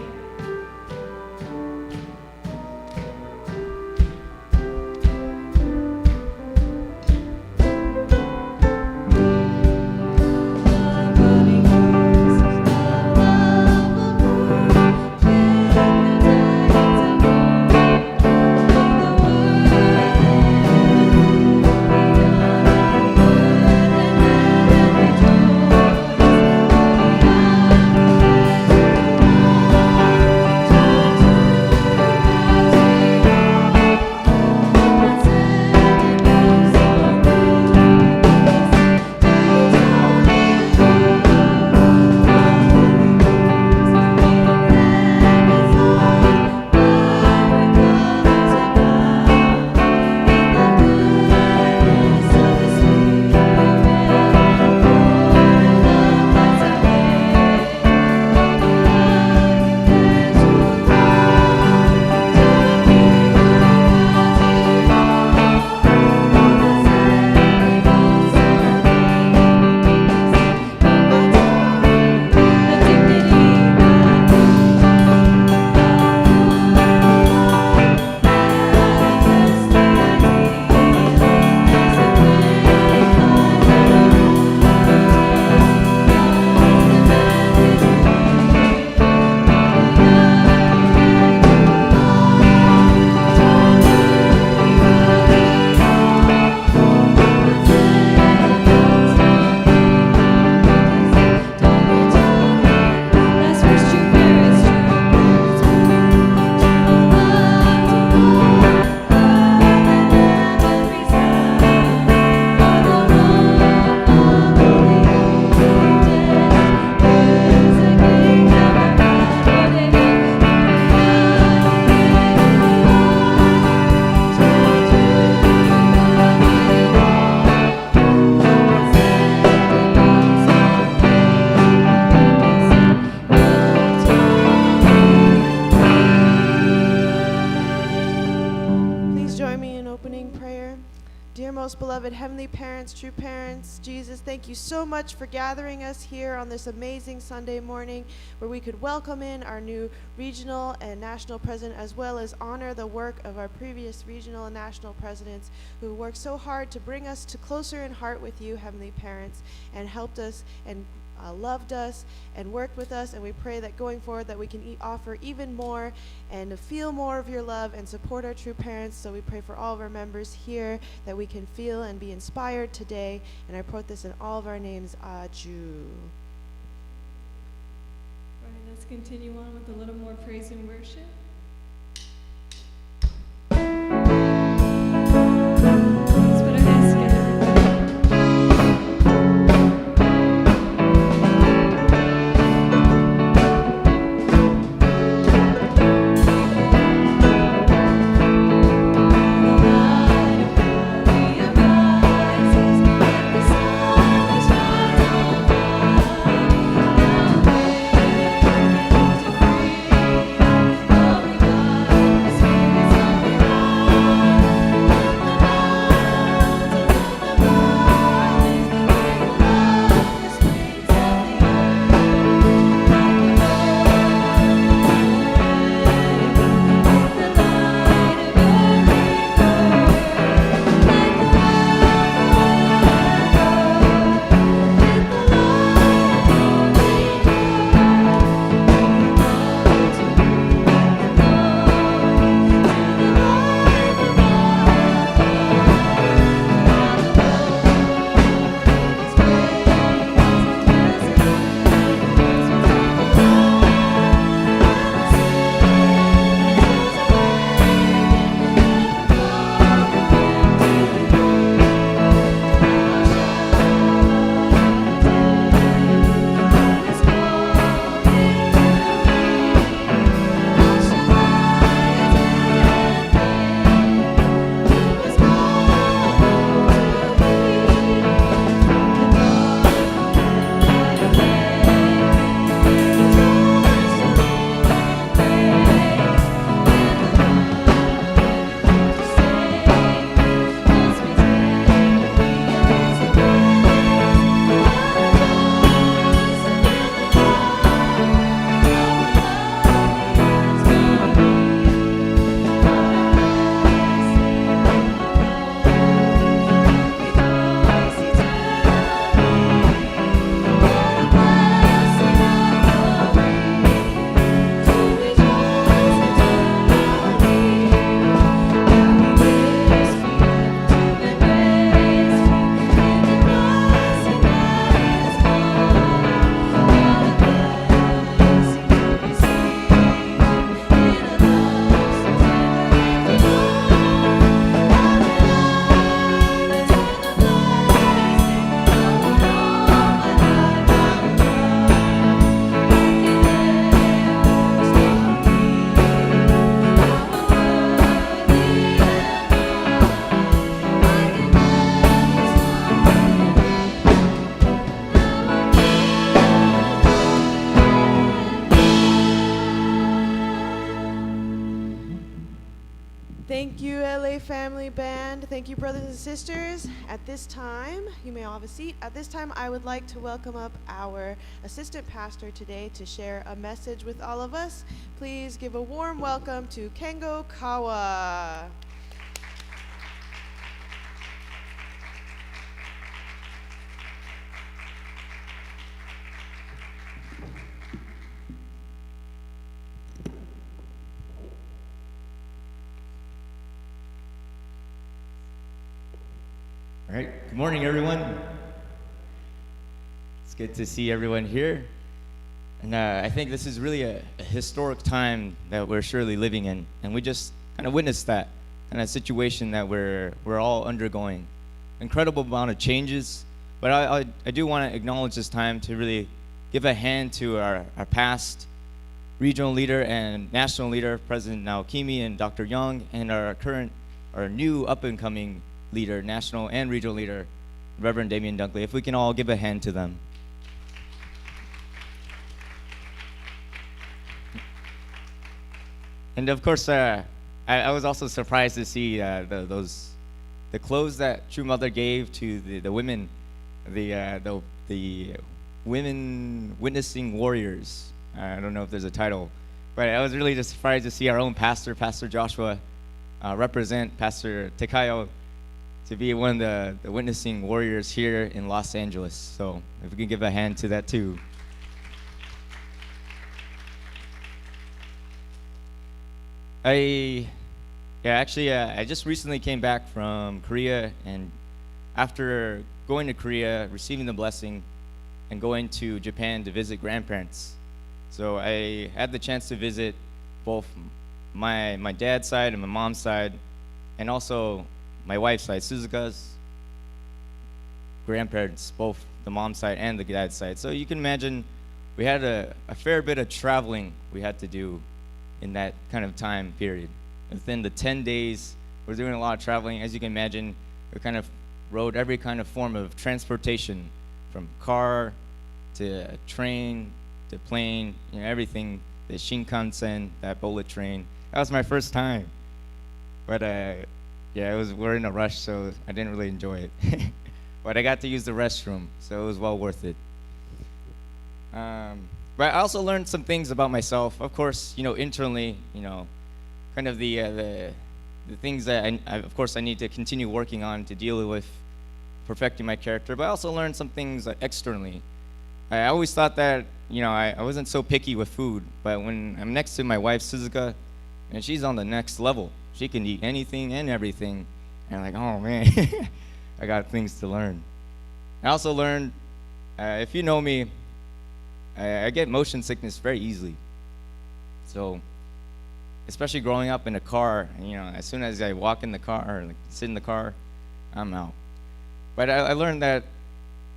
most beloved heavenly parents, true parents, Jesus, thank you so much for gathering us here on this amazing Sunday morning where we could welcome in our new regional and national president, as well as honor the work of our previous regional and national presidents who worked so hard to bring us to closer in heart with you, heavenly parents, and helped us and loved us and worked with us. And we pray that going forward that we can offer even more and feel more of your love and support our true parents. So we pray for all of our members here that we can feel and be inspired today. And I put this in all of our names. Aju. All right, let's continue on with a little more praise and worship. Let's put our hands together. Thank you, LA Family Band. Thank you, brothers and sisters. At this time, you may all have a seat. At this time, I would like to welcome up our assistant pastor today to share a message with all of us. Please give a warm welcome to Kengo Kawa. All right, good morning, everyone. It's good to see everyone here. And I think this is really a historic time that we're surely living in. And we just kind of witnessed that kind of situation that we're all undergoing. Incredible amount of changes. But I do want to acknowledge this time to really give a hand to our past regional leader and national leader, President Naokimi and Dr. Young, and our new up-and-coming leader, national and regional leader, Reverend Damian Dunkley. If we can all give a hand to them. And of course, I was also surprised to see those the clothes that True Mother gave to the women, the women witnessing warriors. I don't know if there's a title, but I was really just surprised to see our own pastor, Pastor Joshua, represent Pastor Tekayo to be one of the witnessing warriors here in Los Angeles. So if we can give a hand to that too. I just recently came back from Korea, and after going to Korea, receiving the blessing, and going to Japan to visit grandparents. So I had the chance to visit both my dad's side and my mom's side, and also my wife's side, Suzuka's grandparents, both the mom's side and the dad's side. So you can imagine we had a fair bit of traveling we had to do in that kind of time period. Within the 10 days, we're doing a lot of traveling. As you can imagine, we kind of rode every kind of form of transportation, from car to train to plane, everything, the Shinkansen, that bullet train. That was my first time. But we're in a rush, so I didn't really enjoy it. But I got to use the restroom, so it was well worth it. But I also learned some things about myself. Of course, internally, kind of the things that of course I need to continue working on to deal with perfecting my character. But I also learned some things externally. I always thought that I wasn't so picky with food, but when I'm next to my wife Suzuka, and she's on the next level, she can eat anything and everything, and I'm like, oh man, I got things to learn. I also learned, if you know me, I get motion sickness very easily. So, especially growing up in a car, as soon as I walk in the car or sit in the car, I'm out. But I learned that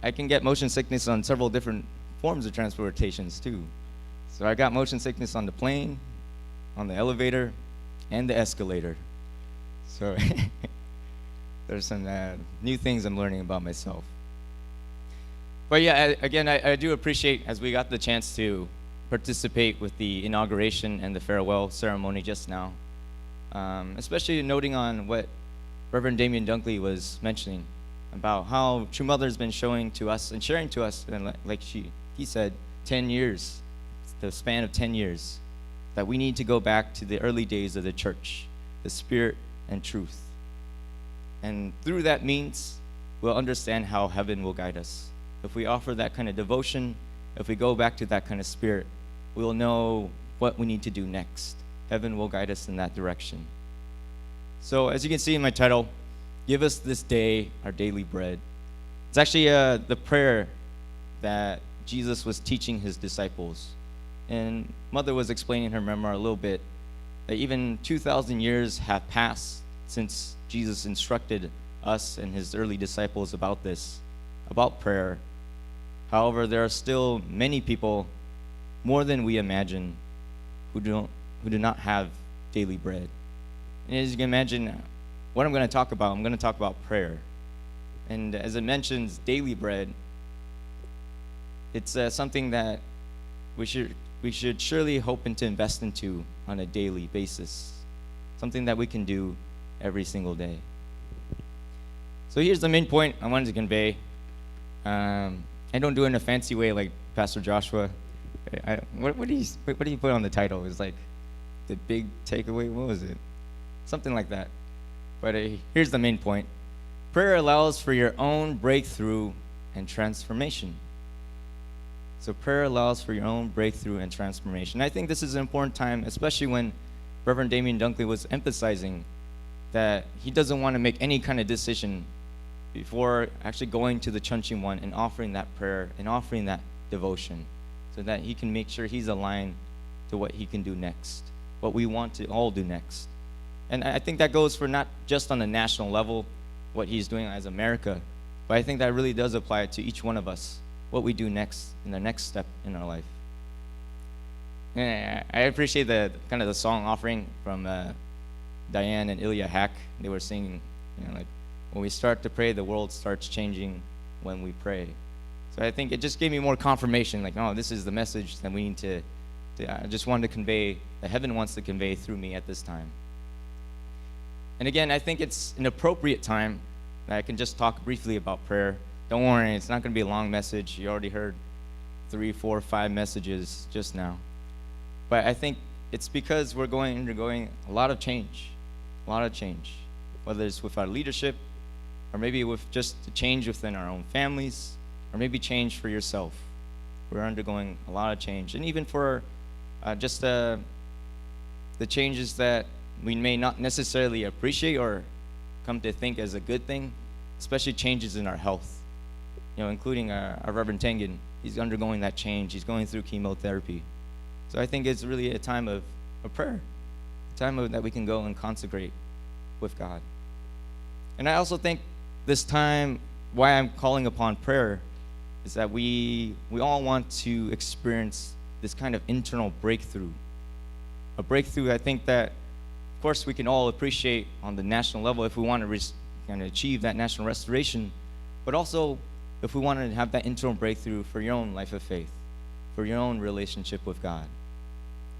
I can get motion sickness on several different forms of transportations too. So I got motion sickness on the plane, on the elevator, and the escalator. So there's some new things I'm learning about myself. But yeah, again, I do appreciate, as we got the chance to participate with the inauguration and the farewell ceremony just now, especially noting on what Reverend Damien Dunkley was mentioning about how True Mother has been showing to us and sharing to us, and like he said, 10 years, the span of 10 years, that we need to go back to the early days of the church, the spirit and truth. And through that means, we'll understand how heaven will guide us. If we offer that kind of devotion, if we go back to that kind of spirit, we'll know what we need to do next. Heaven will guide us in that direction. So as you can see in my title, give us this day our daily bread. It's actually the prayer that Jesus was teaching his disciples. And Mother was explaining in her memoir a little bit that even 2,000 years have passed since Jesus instructed us and his early disciples about this, about prayer. However, there are still many people, more than we imagine, who do not have daily bread. And as you can imagine, what I'm going to talk about prayer. And as it mentions daily bread, it's something that we should surely hope to invest into on a daily basis, something that we can do every single day. So here's the main point I wanted to convey. I don't do it in a fancy way like Pastor Joshua. What do you put on the title? It's like the big takeaway. What was it? Something like that. But here's the main point. Prayer allows for your own breakthrough and transformation. So prayer allows for your own breakthrough and transformation. I think this is an important time, especially when Reverend Damien Dunkley was emphasizing that he doesn't want to make any kind of decision before actually going to the Chunching One and offering that prayer and offering that devotion, so that he can make sure he's aligned to what he can do next, what we want to all do next. And I think that goes for not just on the national level, what he's doing as America, but I think that really does apply to each one of us, what we do next in the next step in our life. And I appreciate the kind of the song offering from Diane and Ilya Hack. They were singing, like, when we start to pray, the world starts changing when we pray. So I think it just gave me more confirmation, like, oh, this is the message that we need to I just wanted to convey, that heaven wants to convey through me at this time. And again, I think it's an appropriate time that I can just talk briefly about prayer. Don't worry, it's not going to be a long message. You already heard 3, 4, 5 messages just now. But I think it's because we're undergoing a lot of change, whether it's with our leadership, or maybe with just the change within our own families, or maybe change for yourself. We're undergoing a lot of change. And even for just the changes that we may not necessarily appreciate or come to think as a good thing, especially changes in our health. Including our Reverend Tengen. He's undergoing that change. He's going through chemotherapy. So I think it's really a time of prayer, a time that we can go and consecrate with God. And I also think this time, why I'm calling upon prayer, is that we all want to experience this kind of internal breakthrough. A breakthrough, I think that, of course, we can all appreciate on the national level if we want to achieve that national restoration, but also if we want to have that internal breakthrough for your own life of faith, for your own relationship with God.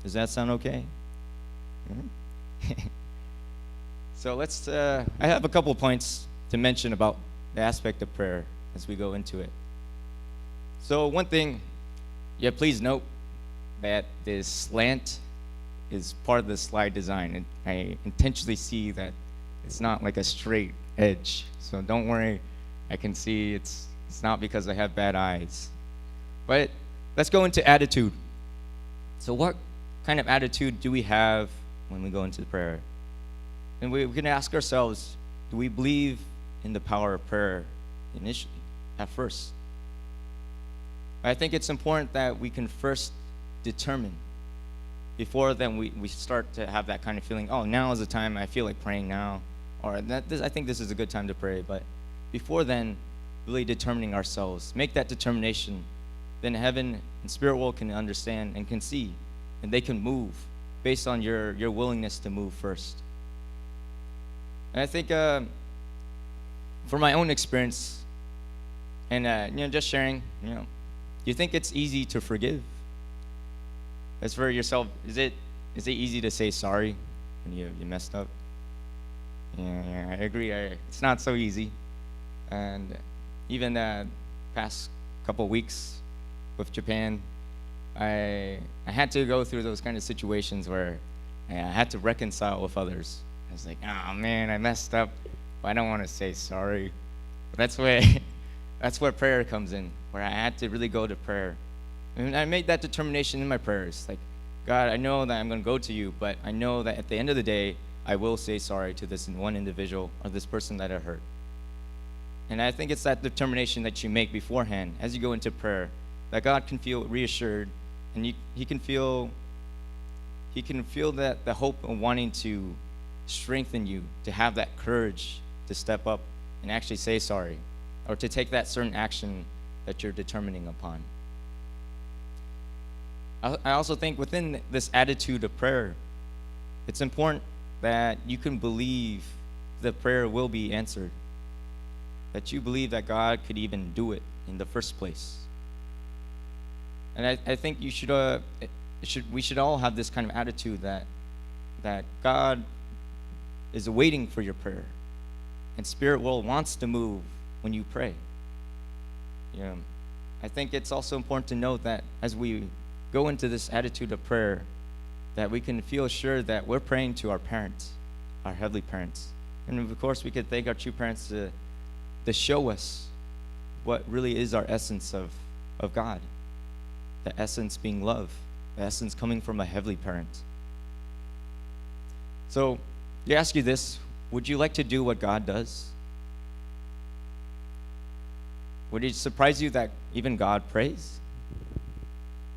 Does that sound okay? So I have a couple points to mention about the aspect of prayer as we go into it. So one thing, please note that this slant is part of the slide design. And I intentionally see that it's not like a straight edge. So don't worry, I can see it's not because I have bad eyes. But let's go into attitude. So what kind of attitude do we have when we go into prayer? And we can ask ourselves, do we believe in the power of prayer initially, at first? I think it's important that we can first determine, before then we start to have that kind of feeling, oh, now is the time I feel like praying now, or I think this is a good time to pray. But before then, really determining ourselves, make that determination, then heaven and spirit world can understand and can see, and they can move based on your willingness to move first. And I think for my own experience, and just sharing, do you think it's easy to forgive? As for yourself, is it easy to say sorry when you messed up? Yeah, I agree. It's not so easy. And even the past couple weeks with Japan, I had to go through those kind of situations where I had to reconcile with others. I was like, oh man, I messed up, but I don't want to say sorry. But that's where prayer comes in, where I had to really go to prayer. And I made that determination in my prayers. Like, God, I know that I'm going to go to you, but I know that at the end of the day, I will say sorry to this one individual or this person that I hurt. And I think it's that determination that you make beforehand as you go into prayer, that God can feel reassured, and he can feel that the hope of wanting to strengthen you, to have that courage to step up and actually say sorry, or to take that certain action that you're determining upon. I also think within this attitude of prayer, it's important that you can believe that prayer will be answered, that you believe that God could even do it in the first place. And I think we should all have this kind of attitude that God is waiting for your prayer, and Spirit World wants to move when you pray. I think it's also important to note that as we go into this attitude of prayer, that we can feel sure that we're praying to our parents, our heavenly parents. And of course, we could thank our true parents to show us what really is our essence of God. The essence being love, the essence coming from a heavenly parent. So, I ask you this, would you like to do what God does? Would it surprise you that even God prays?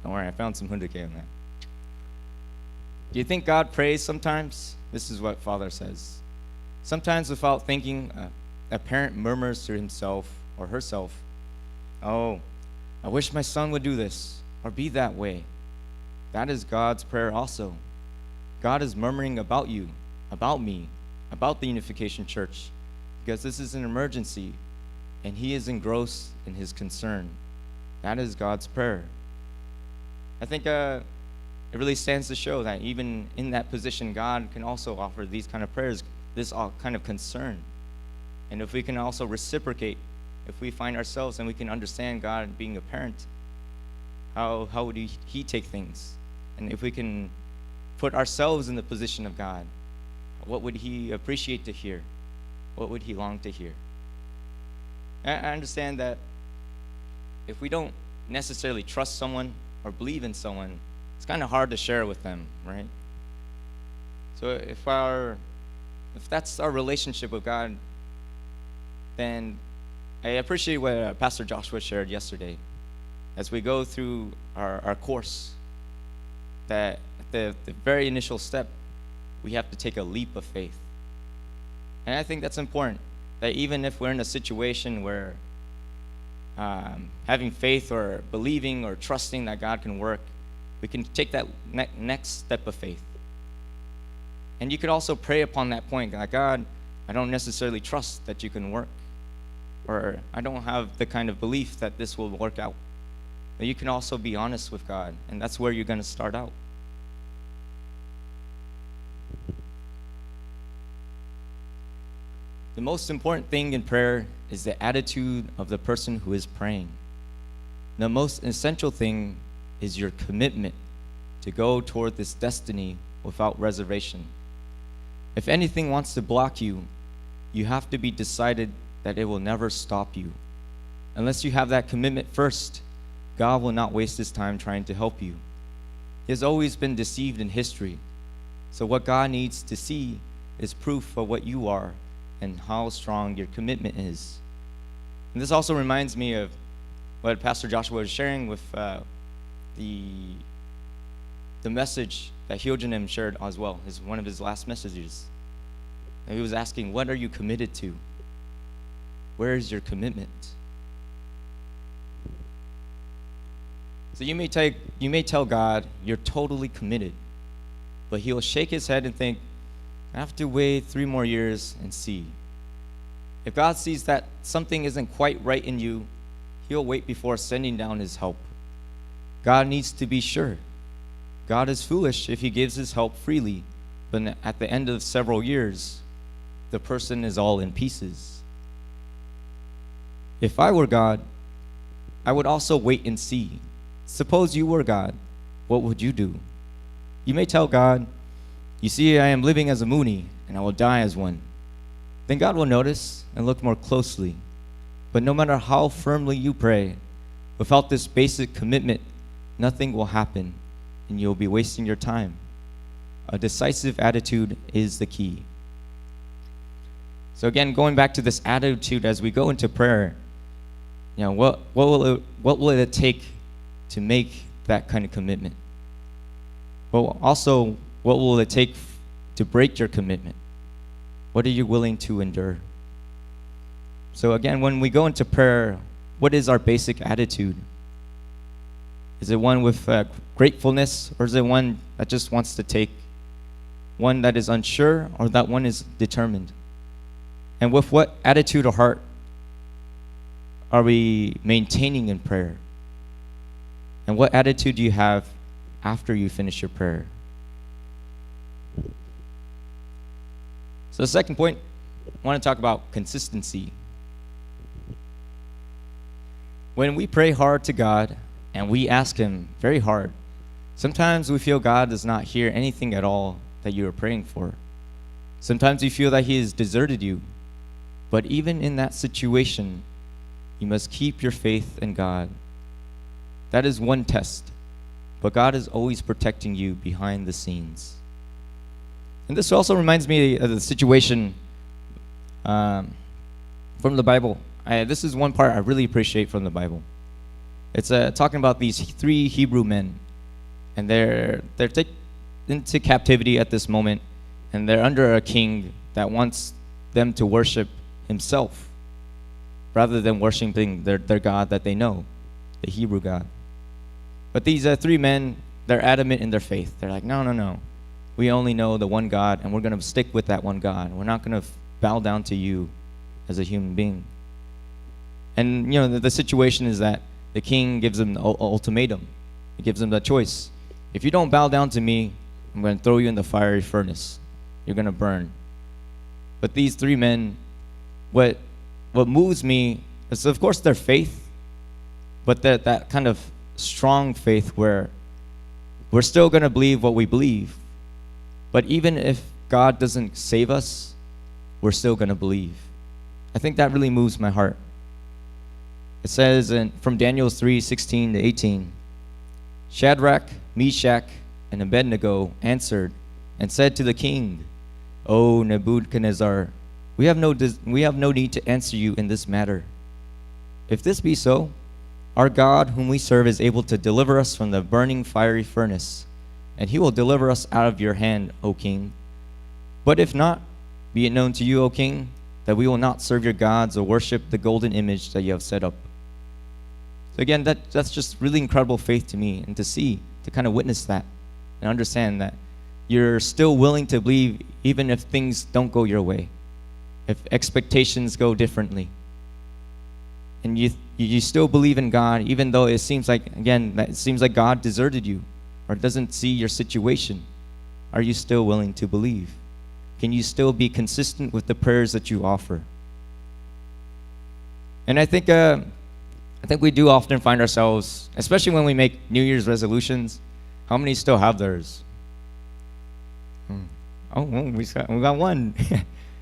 Don't worry, I found some hundake on that. Do you think God prays sometimes? This is what Father says. Sometimes without thinking, a parent murmurs to himself or herself, oh, I wish my son would do this or be that way. That is God's prayer also. God is murmuring about you, about me, about the Unification Church, because this is an emergency, and he is engrossed in his concern. That is God's prayer. I think it really stands to show that even in that position, God can also offer these kind of prayers this all kind of concern. And if we can also reciprocate, if we find ourselves and we can understand God being a parent, how would he take things? And if we can put ourselves in the position of God, what would he appreciate to hear? What would he long to hear? I understand that if we don't necessarily trust someone or believe in someone, it's kind of hard to share with them, right? So if that's our relationship with God, then I appreciate what Pastor Joshua shared yesterday. As we go through our course, that the very initial step, we have to take a leap of faith. And I think that's important, that even if we're in a situation where having faith or believing or trusting that God can work, we can take that next step of faith. And you could also pray upon that point, like, God, I don't necessarily trust that you can work, or I don't have the kind of belief that this will work out. But you can also be honest with God, and that's where you're going to start out. The most important thing in prayer is the attitude of the person who is praying. The most essential thing is your commitment to go toward this destiny without reservation. If anything wants to block you, you have to be decided that it will never stop you. Unless you have that commitment first, God will not waste his time trying to help you. He has always been deceived in history. So what God needs to see is proof of what you are and how strong your commitment is. And this also reminds me of what Pastor Joshua was sharing with the message that Hyojanim shared as well. Is one of his last messages. And he was asking, what are you committed to? Where is your commitment? So you may tell God you're totally committed, but he'll shake his head and think, I have to wait 3 more years and see. If God sees that something isn't quite right in you, he'll wait before sending down his help. God needs to be sure. God is foolish if he gives his help freely, but at the end of several years, the person is all in pieces. If I were God, I would also wait and see. Suppose you were God, what would you do? You may tell God, you see, I am living as a Mooney, and I will die as one. Then God will notice and look more closely. But no matter how firmly you pray, without this basic commitment, nothing will happen, and you'll be wasting your time. A decisive attitude is the key. So again, going back to this attitude as we go into prayer, what will it take to make that kind of commitment? Well, also, what will it take to break your commitment? What are you willing to endure? So again, when we go into prayer, what is our basic attitude? Is it one with gratefulness, or is it one that just wants to take? One that is unsure, or that one is determined? And with what attitude or heart are we maintaining in prayer? And what attitude do you have after you finish your prayer? So the second point, I want to talk about consistency. When we pray hard to God and we ask him very hard, sometimes we feel God does not hear anything at all that you are praying for. Sometimes you feel that he has deserted you. But even in that situation, you must keep your faith in God. That is one test, but God is always protecting you behind the scenes. And this also reminds me of the situation from the Bible. This is one part I really appreciate from the Bible. It's talking about these 3 Hebrew men, and they're taken into captivity at this moment, and they're under a king that wants them to worship himself rather than worshiping their God that they know, the Hebrew God. But these 3 men, they're adamant in their faith. They're like, no. We only know the one God, and we're going to stick with that one God. We're not going to bow down to you as a human being. And, the situation is that the king gives them an ultimatum. He gives them the choice. If you don't bow down to me, I'm going to throw you in the fiery furnace. You're going to burn. But these three men, what moves me is, of course, their faith, but that kind of strong faith where we're still going to believe what we believe. But even if God doesn't save us, we're still going to believe. I think that really moves my heart. It says from Daniel 3:16 to 18, Shadrach, Meshach, and Abednego answered and said to the king, O Nebuchadnezzar, we have no need to answer you in this matter. If this be so, our God whom we serve is able to deliver us from the burning fiery furnace, and he will deliver us out of your hand, O king. But if not, be it known to you, O king, that we will not serve your gods or worship the golden image that you have set up. So again, that's just really incredible faith to me, and to kind of witness that and understand that you're still willing to believe even if things don't go your way, if expectations go differently. And you still believe in God, even though it seems like God deserted you or doesn't see your situation. Are you still willing to believe? Can you still be consistent with the prayers that you offer? And I think we do often find ourselves, especially when we make New Year's resolutions. How many still have theirs? Oh, well, we got one.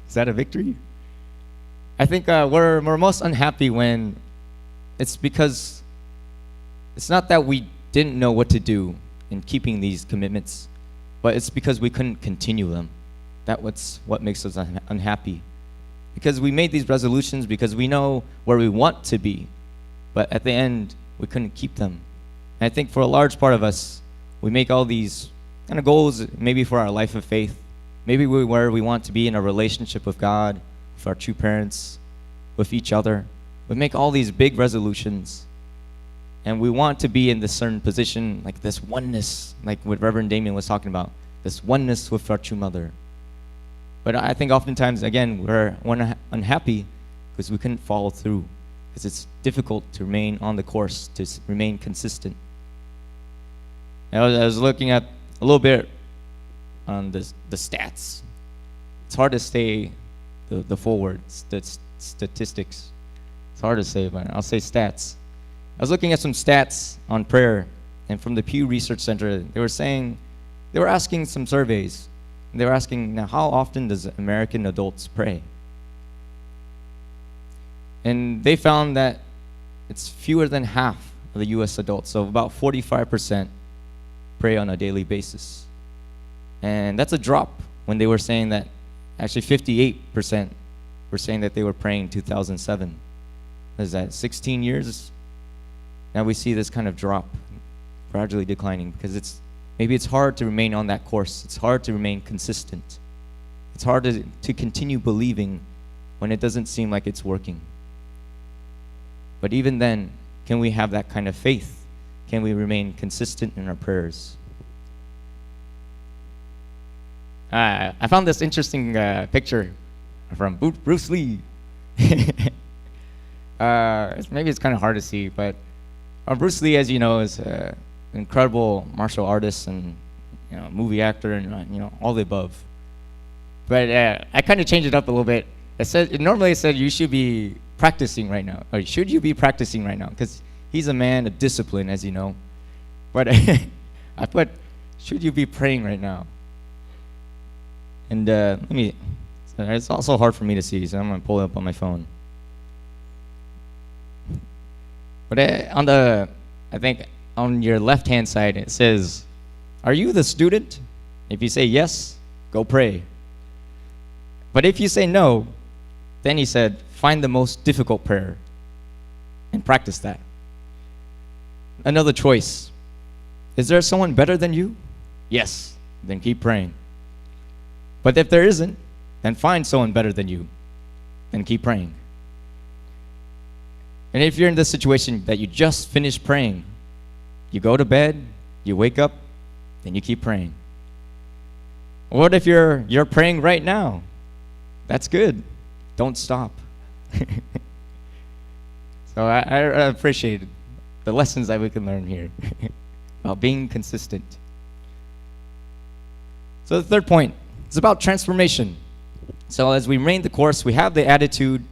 Is that a victory? I think we're most unhappy when it's because it's not that we didn't know what to do in keeping these commitments, but it's because we couldn't continue them. That's what makes us unhappy. Because we made these resolutions because we know where we want to be, but at the end, we couldn't keep them. And I think for a large part of us, we make all these kind of goals, maybe for our life of faith, maybe where we want to be in a relationship with God, with our true parents, with each other. We make all these big resolutions, and we want to be in this certain position, like this oneness, like what Reverend Damien was talking about, this oneness with our true mother. But I think oftentimes, again, we're unhappy because we couldn't follow through, because it's difficult to remain on the course, to remain consistent. And I was looking at a little bit on the stats. It's hard to say the full words, the statistics. It's hard to say, but I'll say stats. I was looking at some stats on prayer, and from the Pew Research Center, they were asking some surveys. They were asking, now, how often does American adults pray? And they found that it's fewer than half of the U.S. adults, so about 45% pray on a daily basis. And that's a drop when they were saying that actually 58% were saying that they were praying in 2007. Is that 16 years? Now we see this kind of drop, gradually declining, because maybe it's hard to remain on that course. It's hard to remain consistent. It's hard to continue believing when it doesn't seem like it's working. But even then, can we have that kind of faith? Can we remain consistent in our prayers? I found this interesting picture from Bruce Lee. Maybe it's kind of hard to see, but Bruce Lee, as you know, is an incredible martial artist and movie actor and all the above. But I kind of changed it up a little bit. Normally it said you should be practicing right now, or should you be practicing right now? Because he's a man of discipline, as you know. But I put, should you be praying right now? And it's also hard for me to see, so I'm going to pull it up on my phone. But I think on your left-hand side, it says, are you the student? If you say yes, go pray. But if you say no, then he said, find the most difficult prayer and practice that. Another choice. Is there someone better than you? Yes, then keep praying. But if there isn't, then find someone better than you and keep praying. And if you're in this situation that you just finished praying, you go to bed, you wake up, then you keep praying. What if you're praying right now? That's good. Don't stop. So I appreciate the lessons that we can learn here about being consistent. So the third point is about transformation. So as we remain the course, we have the attitude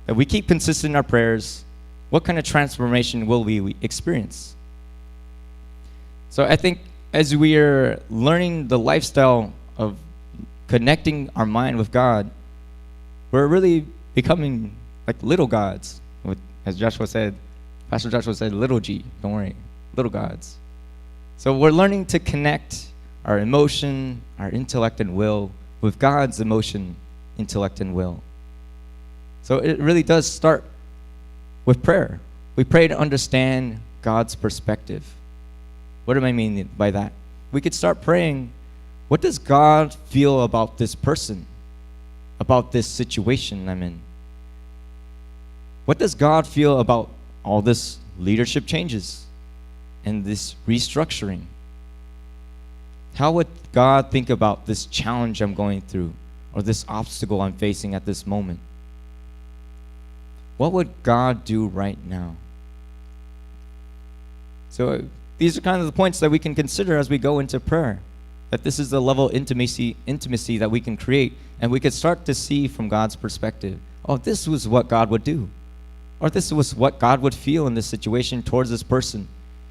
that we keep consistent in our prayers. What kind of transformation will we experience? So I think as we are learning the lifestyle of connecting our mind with God, we're really becoming like little gods. As Joshua said, Pastor Joshua said, little g, don't worry, little gods. So we're learning to connect our emotion, our intellect and will with God's emotion, intellect, and will. So it really does start with prayer. We pray to understand God's perspective. What do I mean by that? We could start praying, what does God feel about this person, about this situation I'm in? What does God feel about all this leadership changes and this restructuring? How would God think about this challenge I'm going through or this obstacle I'm facing at this moment? What would God do right now? So these are kind of the points that we can consider as we go into prayer. That this is the level of intimacy that we can create, and we could start to see from God's perspective, oh, this was what God would do. Or this was what God would feel in this situation towards this person.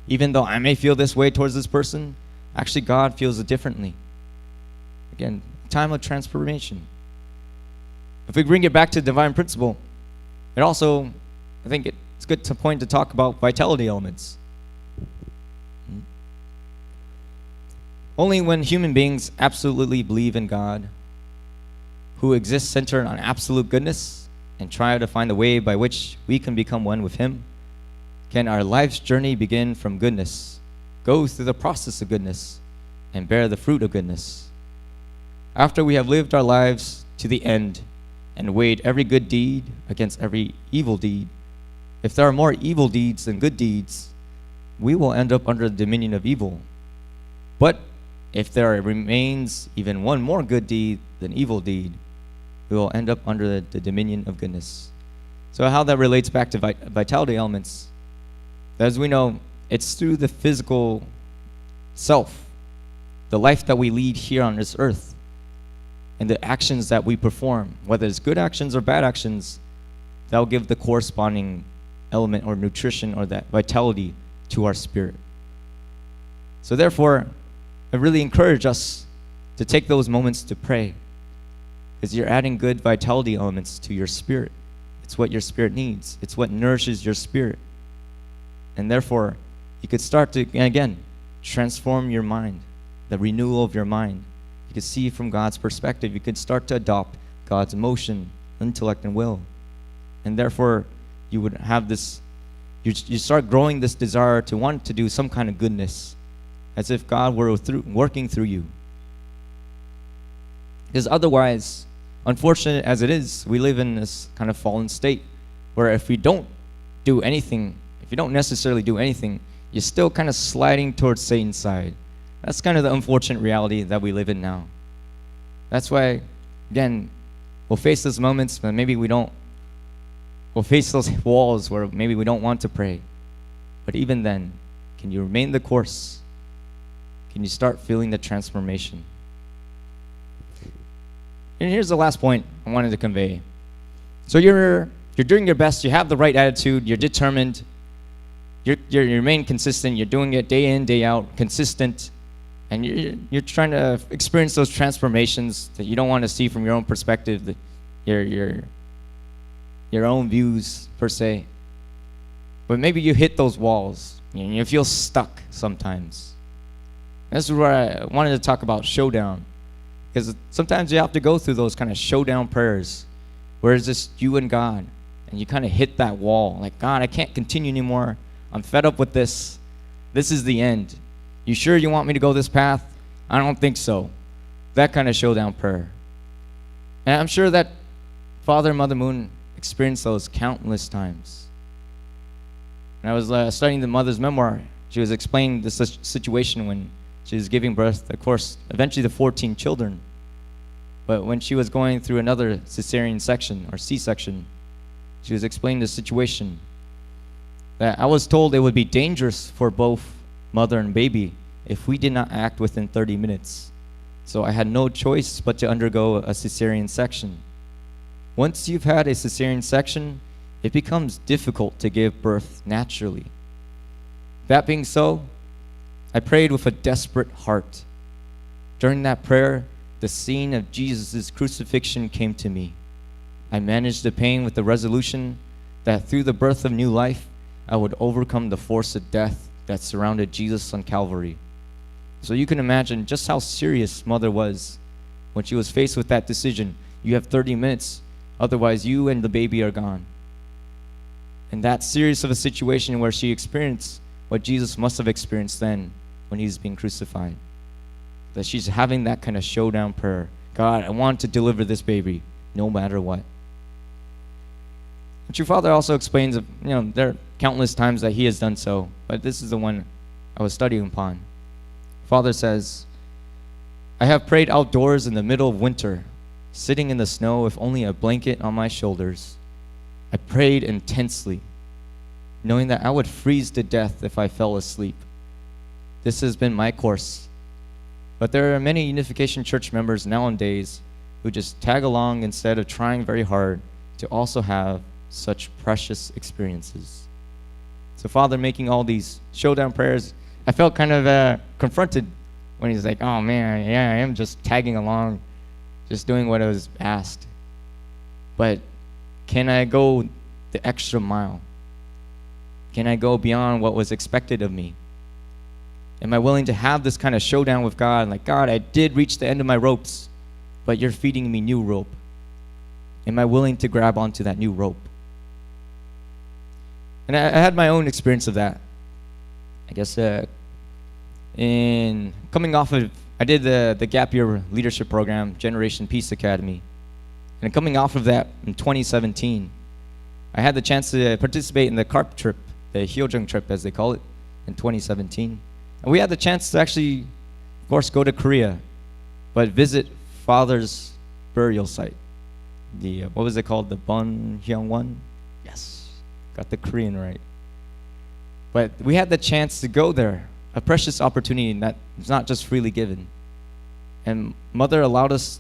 Even though I may feel this way towards this person, actually God feels it differently. Again, time of transformation. If we bring it back to divine principle, it also, I think it's good to point to talk about vitality elements. Only when human beings absolutely believe in God, who exists centered on absolute goodness, and try to find a way by which we can become one with Him, can our life's journey begin from goodness, go through the process of goodness, and bear the fruit of goodness. After we have lived our lives to the end and weighed every good deed against every evil deed, if there are more evil deeds than good deeds, we will end up under the dominion of evil. But if there remains even one more good deed than evil deed, we will end up under the dominion of goodness. So how that relates back to vitality elements, as we know, it's through the physical self, the life that we lead here on this earth, and the actions that we perform, whether it's good actions or bad actions, that will give the corresponding element or nutrition or that vitality to our spirit. So therefore, I really encourage us to take those moments to pray, because you're adding good vitality elements to your spirit. It's what your spirit needs. It's what nourishes your spirit. And therefore, you could start to, again, transform your mind, the renewal of your mind. You could see from God's perspective. You could start to adopt God's emotion, intellect, and will. And therefore, you would have this, you start growing this desire to want to do some kind of goodness, as if God were working through you. Because otherwise, unfortunate as it is, we live in this kind of fallen state where if we don't do anything, if you don't necessarily do anything, you're still kind of sliding towards Satan's side. That's kind of the unfortunate reality that we live in now. That's why, again, we'll face those moments, but maybe we don't. We'll face those walls where maybe we don't want to pray. But even then, can you remain the course? Can you start feeling the transformation? And here's the last point I wanted to convey. So you're doing your best, you have the right attitude, you're determined, you remain consistent, you're doing it day in, day out, consistent, and you're trying to experience those transformations that you don't want to see from your own perspective, your own views per se. But maybe you hit those walls, and you feel stuck sometimes. This is where I wanted to talk about showdown. Because sometimes you have to go through those kind of showdown prayers where it's just you and God, and you kind of hit that wall. Like, God, I can't continue anymore. I'm fed up with this. This is the end. You sure you want me to go this path? I don't think so. That kind of showdown prayer. And I'm sure that Father and Mother Moon experienced those countless times. When I was studying the mother's memoir, she was explaining this situation when she was giving birth, of course, eventually to 14 children. But when she was going through another cesarean section or C-section, she was explaining the situation that I was told it would be dangerous for both mother and baby if we did not act within 30 minutes. So I had no choice but to undergo a cesarean section. Once you've had a cesarean section, it becomes difficult to give birth naturally. That being so, I prayed with a desperate heart. During that prayer, the scene of Jesus' crucifixion came to me. I managed the pain with the resolution that through the birth of new life, I would overcome the force of death that surrounded Jesus on Calvary. So you can imagine just how serious Mother was when she was faced with that decision. You have 30 minutes, otherwise you and the baby are gone. And that serious of a situation where she experienced what Jesus must have experienced then when he was being crucified. That she's having that kind of showdown prayer. God, I want to deliver this baby no matter what. The True Father also explains, there are countless times that he has done so, but this is the one I was studying upon. Father says, I have prayed outdoors in the middle of winter, sitting in the snow with only a blanket on my shoulders. I prayed intensely, knowing that I would freeze to death if I fell asleep. This has been my course. But there are many Unification Church members nowadays who just tag along instead of trying very hard to also have such precious experiences. So Father making all these showdown prayers, I felt kind of confronted when he's like, oh man, yeah, I am just tagging along, just doing what I was asked. But can I go the extra mile? Can I go beyond what was expected of me? Am I willing to have this kind of showdown with God? Like, God, I did reach the end of my ropes, but you're feeding me new rope. Am I willing to grab onto that new rope? And I had my own experience of that. I guess in coming off of, I did the Gap Year Leadership Program, Generation Peace Academy. And coming off of that in 2017, I had the chance to participate in the CARP trip, the Hyojung trip as they call it, in 2017. And we had the chance to actually, of course, go to Korea, but visit Father's burial site. The, what was it called? The Bunhyungwon? Yes, got the Korean right. But we had the chance to go there, a precious opportunity that is not just freely given. And Mother allowed us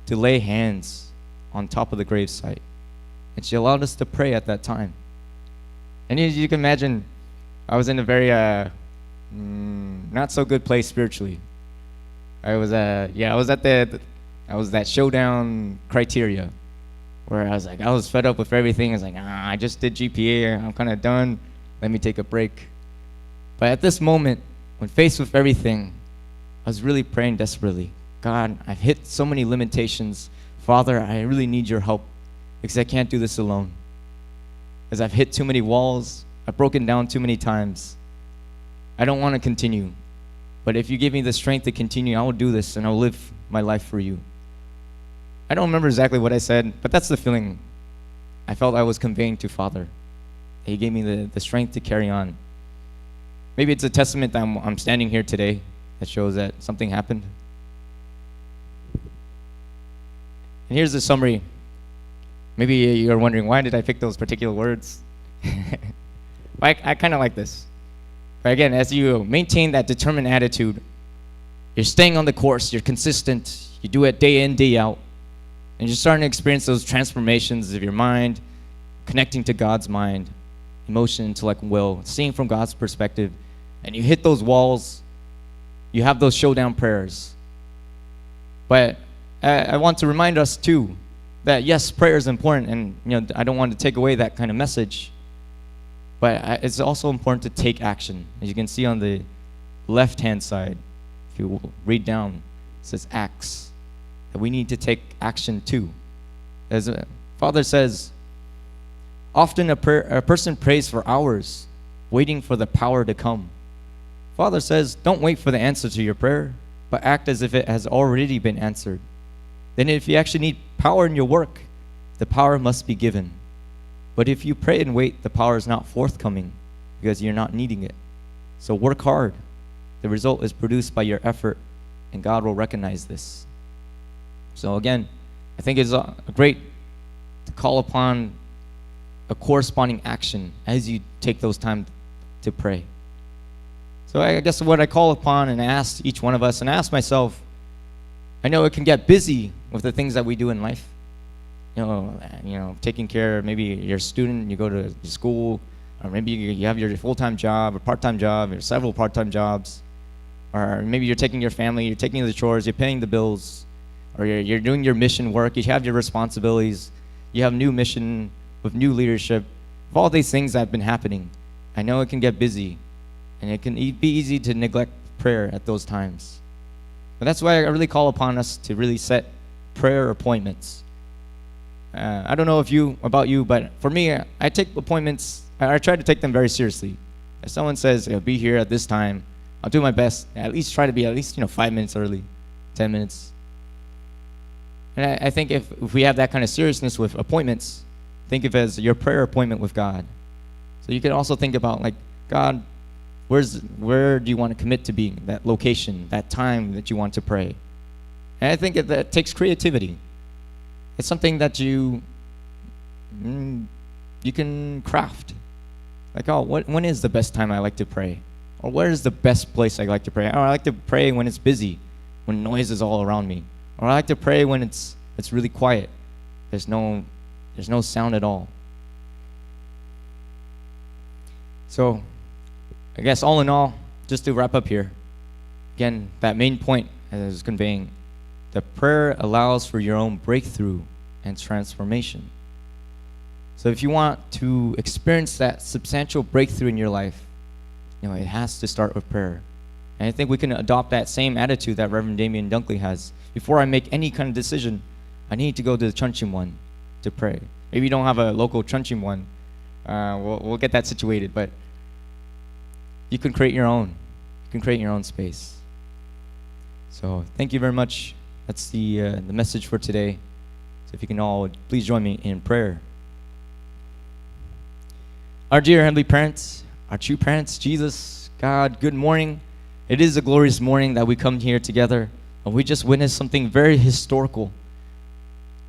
to lay hands on top of the gravesite. And she allowed us to pray at that time. And you can imagine, I was in a very not so good place spiritually. I was at that showdown criteria where I was fed up with everything. I was like, I just did GPA, I'm kind of done. Let me take a break. But at this moment, when faced with everything, I was really praying desperately. God, I've hit so many limitations. Father, I really need your help because I can't do this alone. As I've hit too many walls, I've broken down too many times. I don't want to continue. But if you give me the strength to continue, I will do this and I will live my life for you. I don't remember exactly what I said, but that's the feeling I felt I was conveying to Father. He gave me the strength to carry on. Maybe it's a testament that I'm standing here today that shows that something happened. And here's the summary. Maybe you're wondering, why did I pick those particular words? I kind of like this. But again, as you maintain that determined attitude, you're staying on the course, you're consistent, you do it day in, day out, and you're starting to experience those transformations of your mind, connecting to God's mind, emotion, intellect, and will, seeing from God's perspective, and you hit those walls, you have those showdown prayers. But I want to remind us too that yes, prayer is important, and I don't want to take away that kind of message. But it's also important to take action. As you can see on the left-hand side, if you read down, it says acts. That we need to take action too. As Father says, often a person prays for hours, waiting for the power to come. Father says, don't wait for the answer to your prayer, but act as if it has already been answered. Then if you actually need power in your work, the power must be given. But if you pray and wait, the power is not forthcoming because you're not needing it. So work hard. The result is produced by your effort, and God will recognize this. So again, I think it's great to call upon a corresponding action as you take those time to pray. So I guess what I call upon and ask each one of us, and ask myself, I know it can get busy with the things that we do in life. Taking care of, maybe you're a student, you go to school, or maybe you have your full-time job or part-time job, or several part-time jobs, or maybe you're taking your family, you're taking the chores, you're paying the bills, or you're doing your mission work, you have your responsibilities, you have new mission with new leadership, of all these things that have been happening. I know it can get busy, and it can be easy to neglect prayer at those times. But that's why I really call upon us to really set prayer appointments. I don't know about you, but for me, I take appointments, I try to take them very seriously. If someone says, be here at this time, I'll do my best, at least try to be 5 minutes early, 10 minutes. And I think if we have that kind of seriousness with appointments, think of it as your prayer appointment with God. So you can also think about, God, where do you want to commit to being, that location, that time that you want to pray? And I think that takes creativity. It's something that you can craft. When is the best time I like to pray? Or where is the best place I like to pray? Or I like to pray when it's busy, when noise is all around me. Or I like to pray when it's really quiet. There's no sound at all. So, I guess all in all, just to wrap up here, again, that main point as I was conveying, the prayer allows for your own breakthrough and transformation. So if you want to experience that substantial breakthrough in your life, it has to start with prayer. And I think we can adopt that same attitude that Reverend Damien Dunkley has. Before I make any kind of decision, I need to go to the Chuncheon one to pray. Maybe you don't have a local Chuncheon one. We'll get that situated, but you can create your own. You can create your own space. So thank you very much. That's the message for today. So if you can all please join me in prayer. Our dear Heavenly Parents, our true parents, Jesus, God, good morning. It is a glorious morning that we come here together, and we just witnessed something very historical.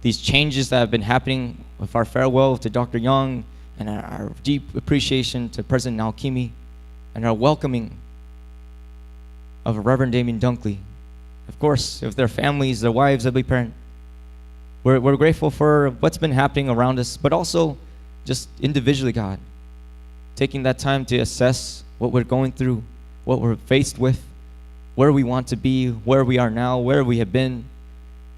These changes that have been happening with our farewell to Dr. Young, and our deep appreciation to President Naokimi, and our welcoming of Reverend Damien Dunkley. Of course, of their families, their wives, every parent. We're grateful for what's been happening around us, but also just individually, God, taking that time to assess what we're going through, what we're faced with, where we want to be, where we are now, where we have been.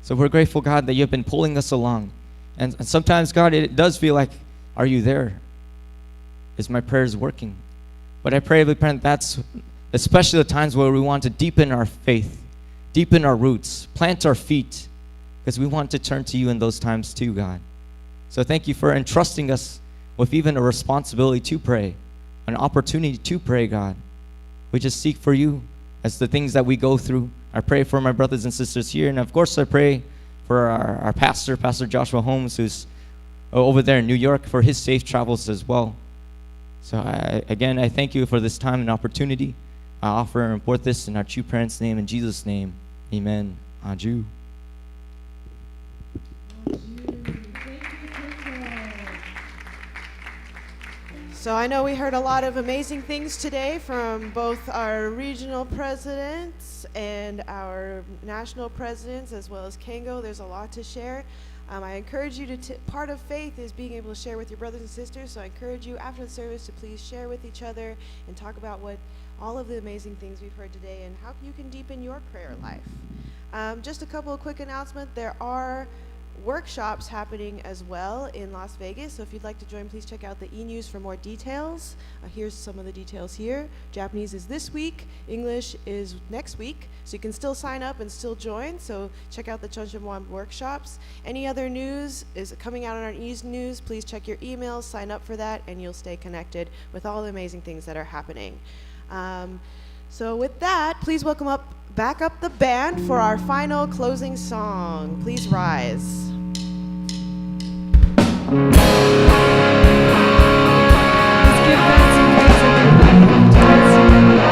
So we're grateful, God, that you've been pulling us along. And sometimes, God, it does feel like, are you there? Is my prayers working? But I pray, Parent, that's especially the times where we want to deepen our faith, deepen our roots, plant our feet, because we want to turn to you in those times too, God. So thank you for entrusting us with even a responsibility to pray, an opportunity to pray, God. We just seek for you as the things that we go through. I pray for my brothers and sisters here, and of course I pray for our pastor, Pastor Joshua Holmes, who's over there in New York, for his safe travels as well. So I thank you for this time and opportunity. I offer and report this in our true parents' name, in Jesus' name. Amen. Adieu. So I know we heard a lot of amazing things today from both our regional presidents and our national presidents, as well as Kango. There's a lot to share. I encourage you to, part of faith is being able to share with your brothers and sisters. So I encourage you after the service to please share with each other and talk about all of the amazing things we've heard today and how you can deepen your prayer life. Just a couple of quick announcements. There are workshops happening as well in Las Vegas, so if you'd like to join, please check out the e-news for more details. Here's some of the details here. Japanese is this week, English is next week, so you can still sign up and still join, so check out the Chuncheon workshops. Any other news is coming out on our e-news, please check your emails, sign up for that, and you'll stay connected with all the amazing things that are happening. So with that, please welcome back up the band for our final closing song. Please rise. Let's give God some praise, everybody.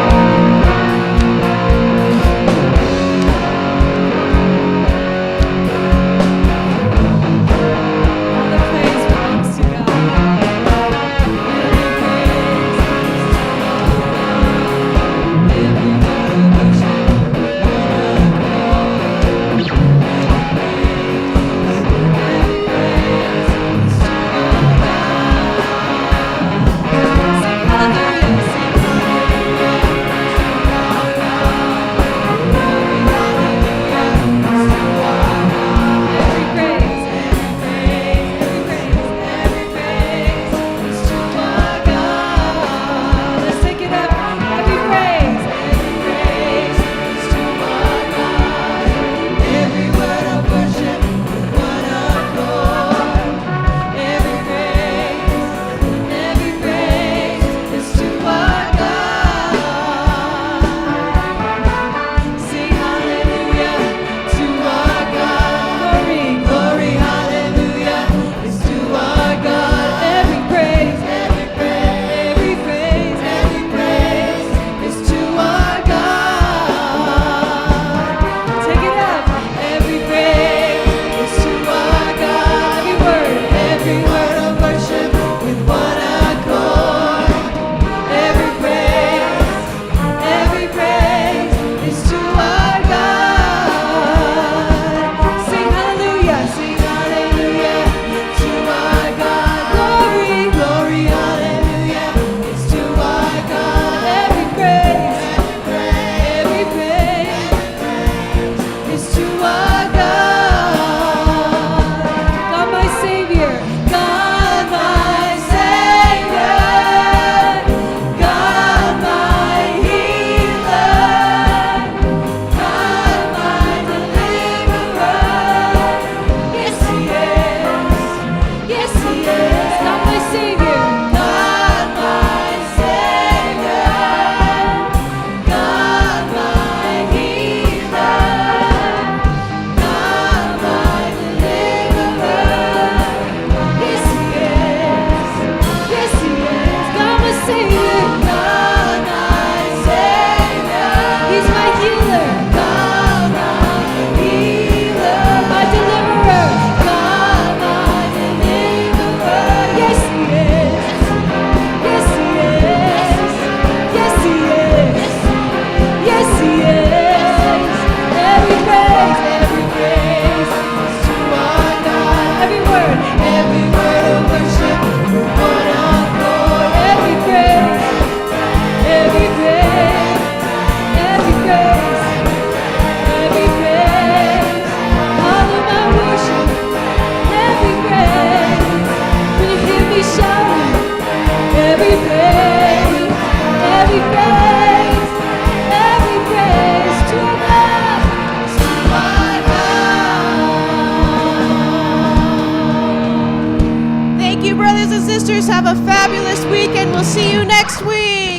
All the praise belongs to God. Every praise, every worship,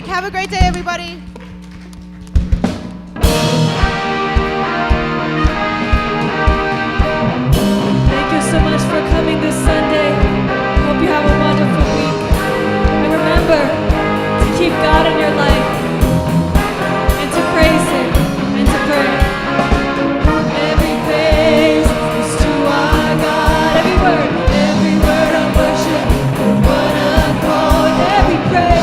week. Have a great day, everybody. Thank you so much for coming this Sunday. Hope you have a wonderful week. And remember to keep God in your life and to praise Him and to pray. Every praise is to our God. Every word of worship with one accord. Every praise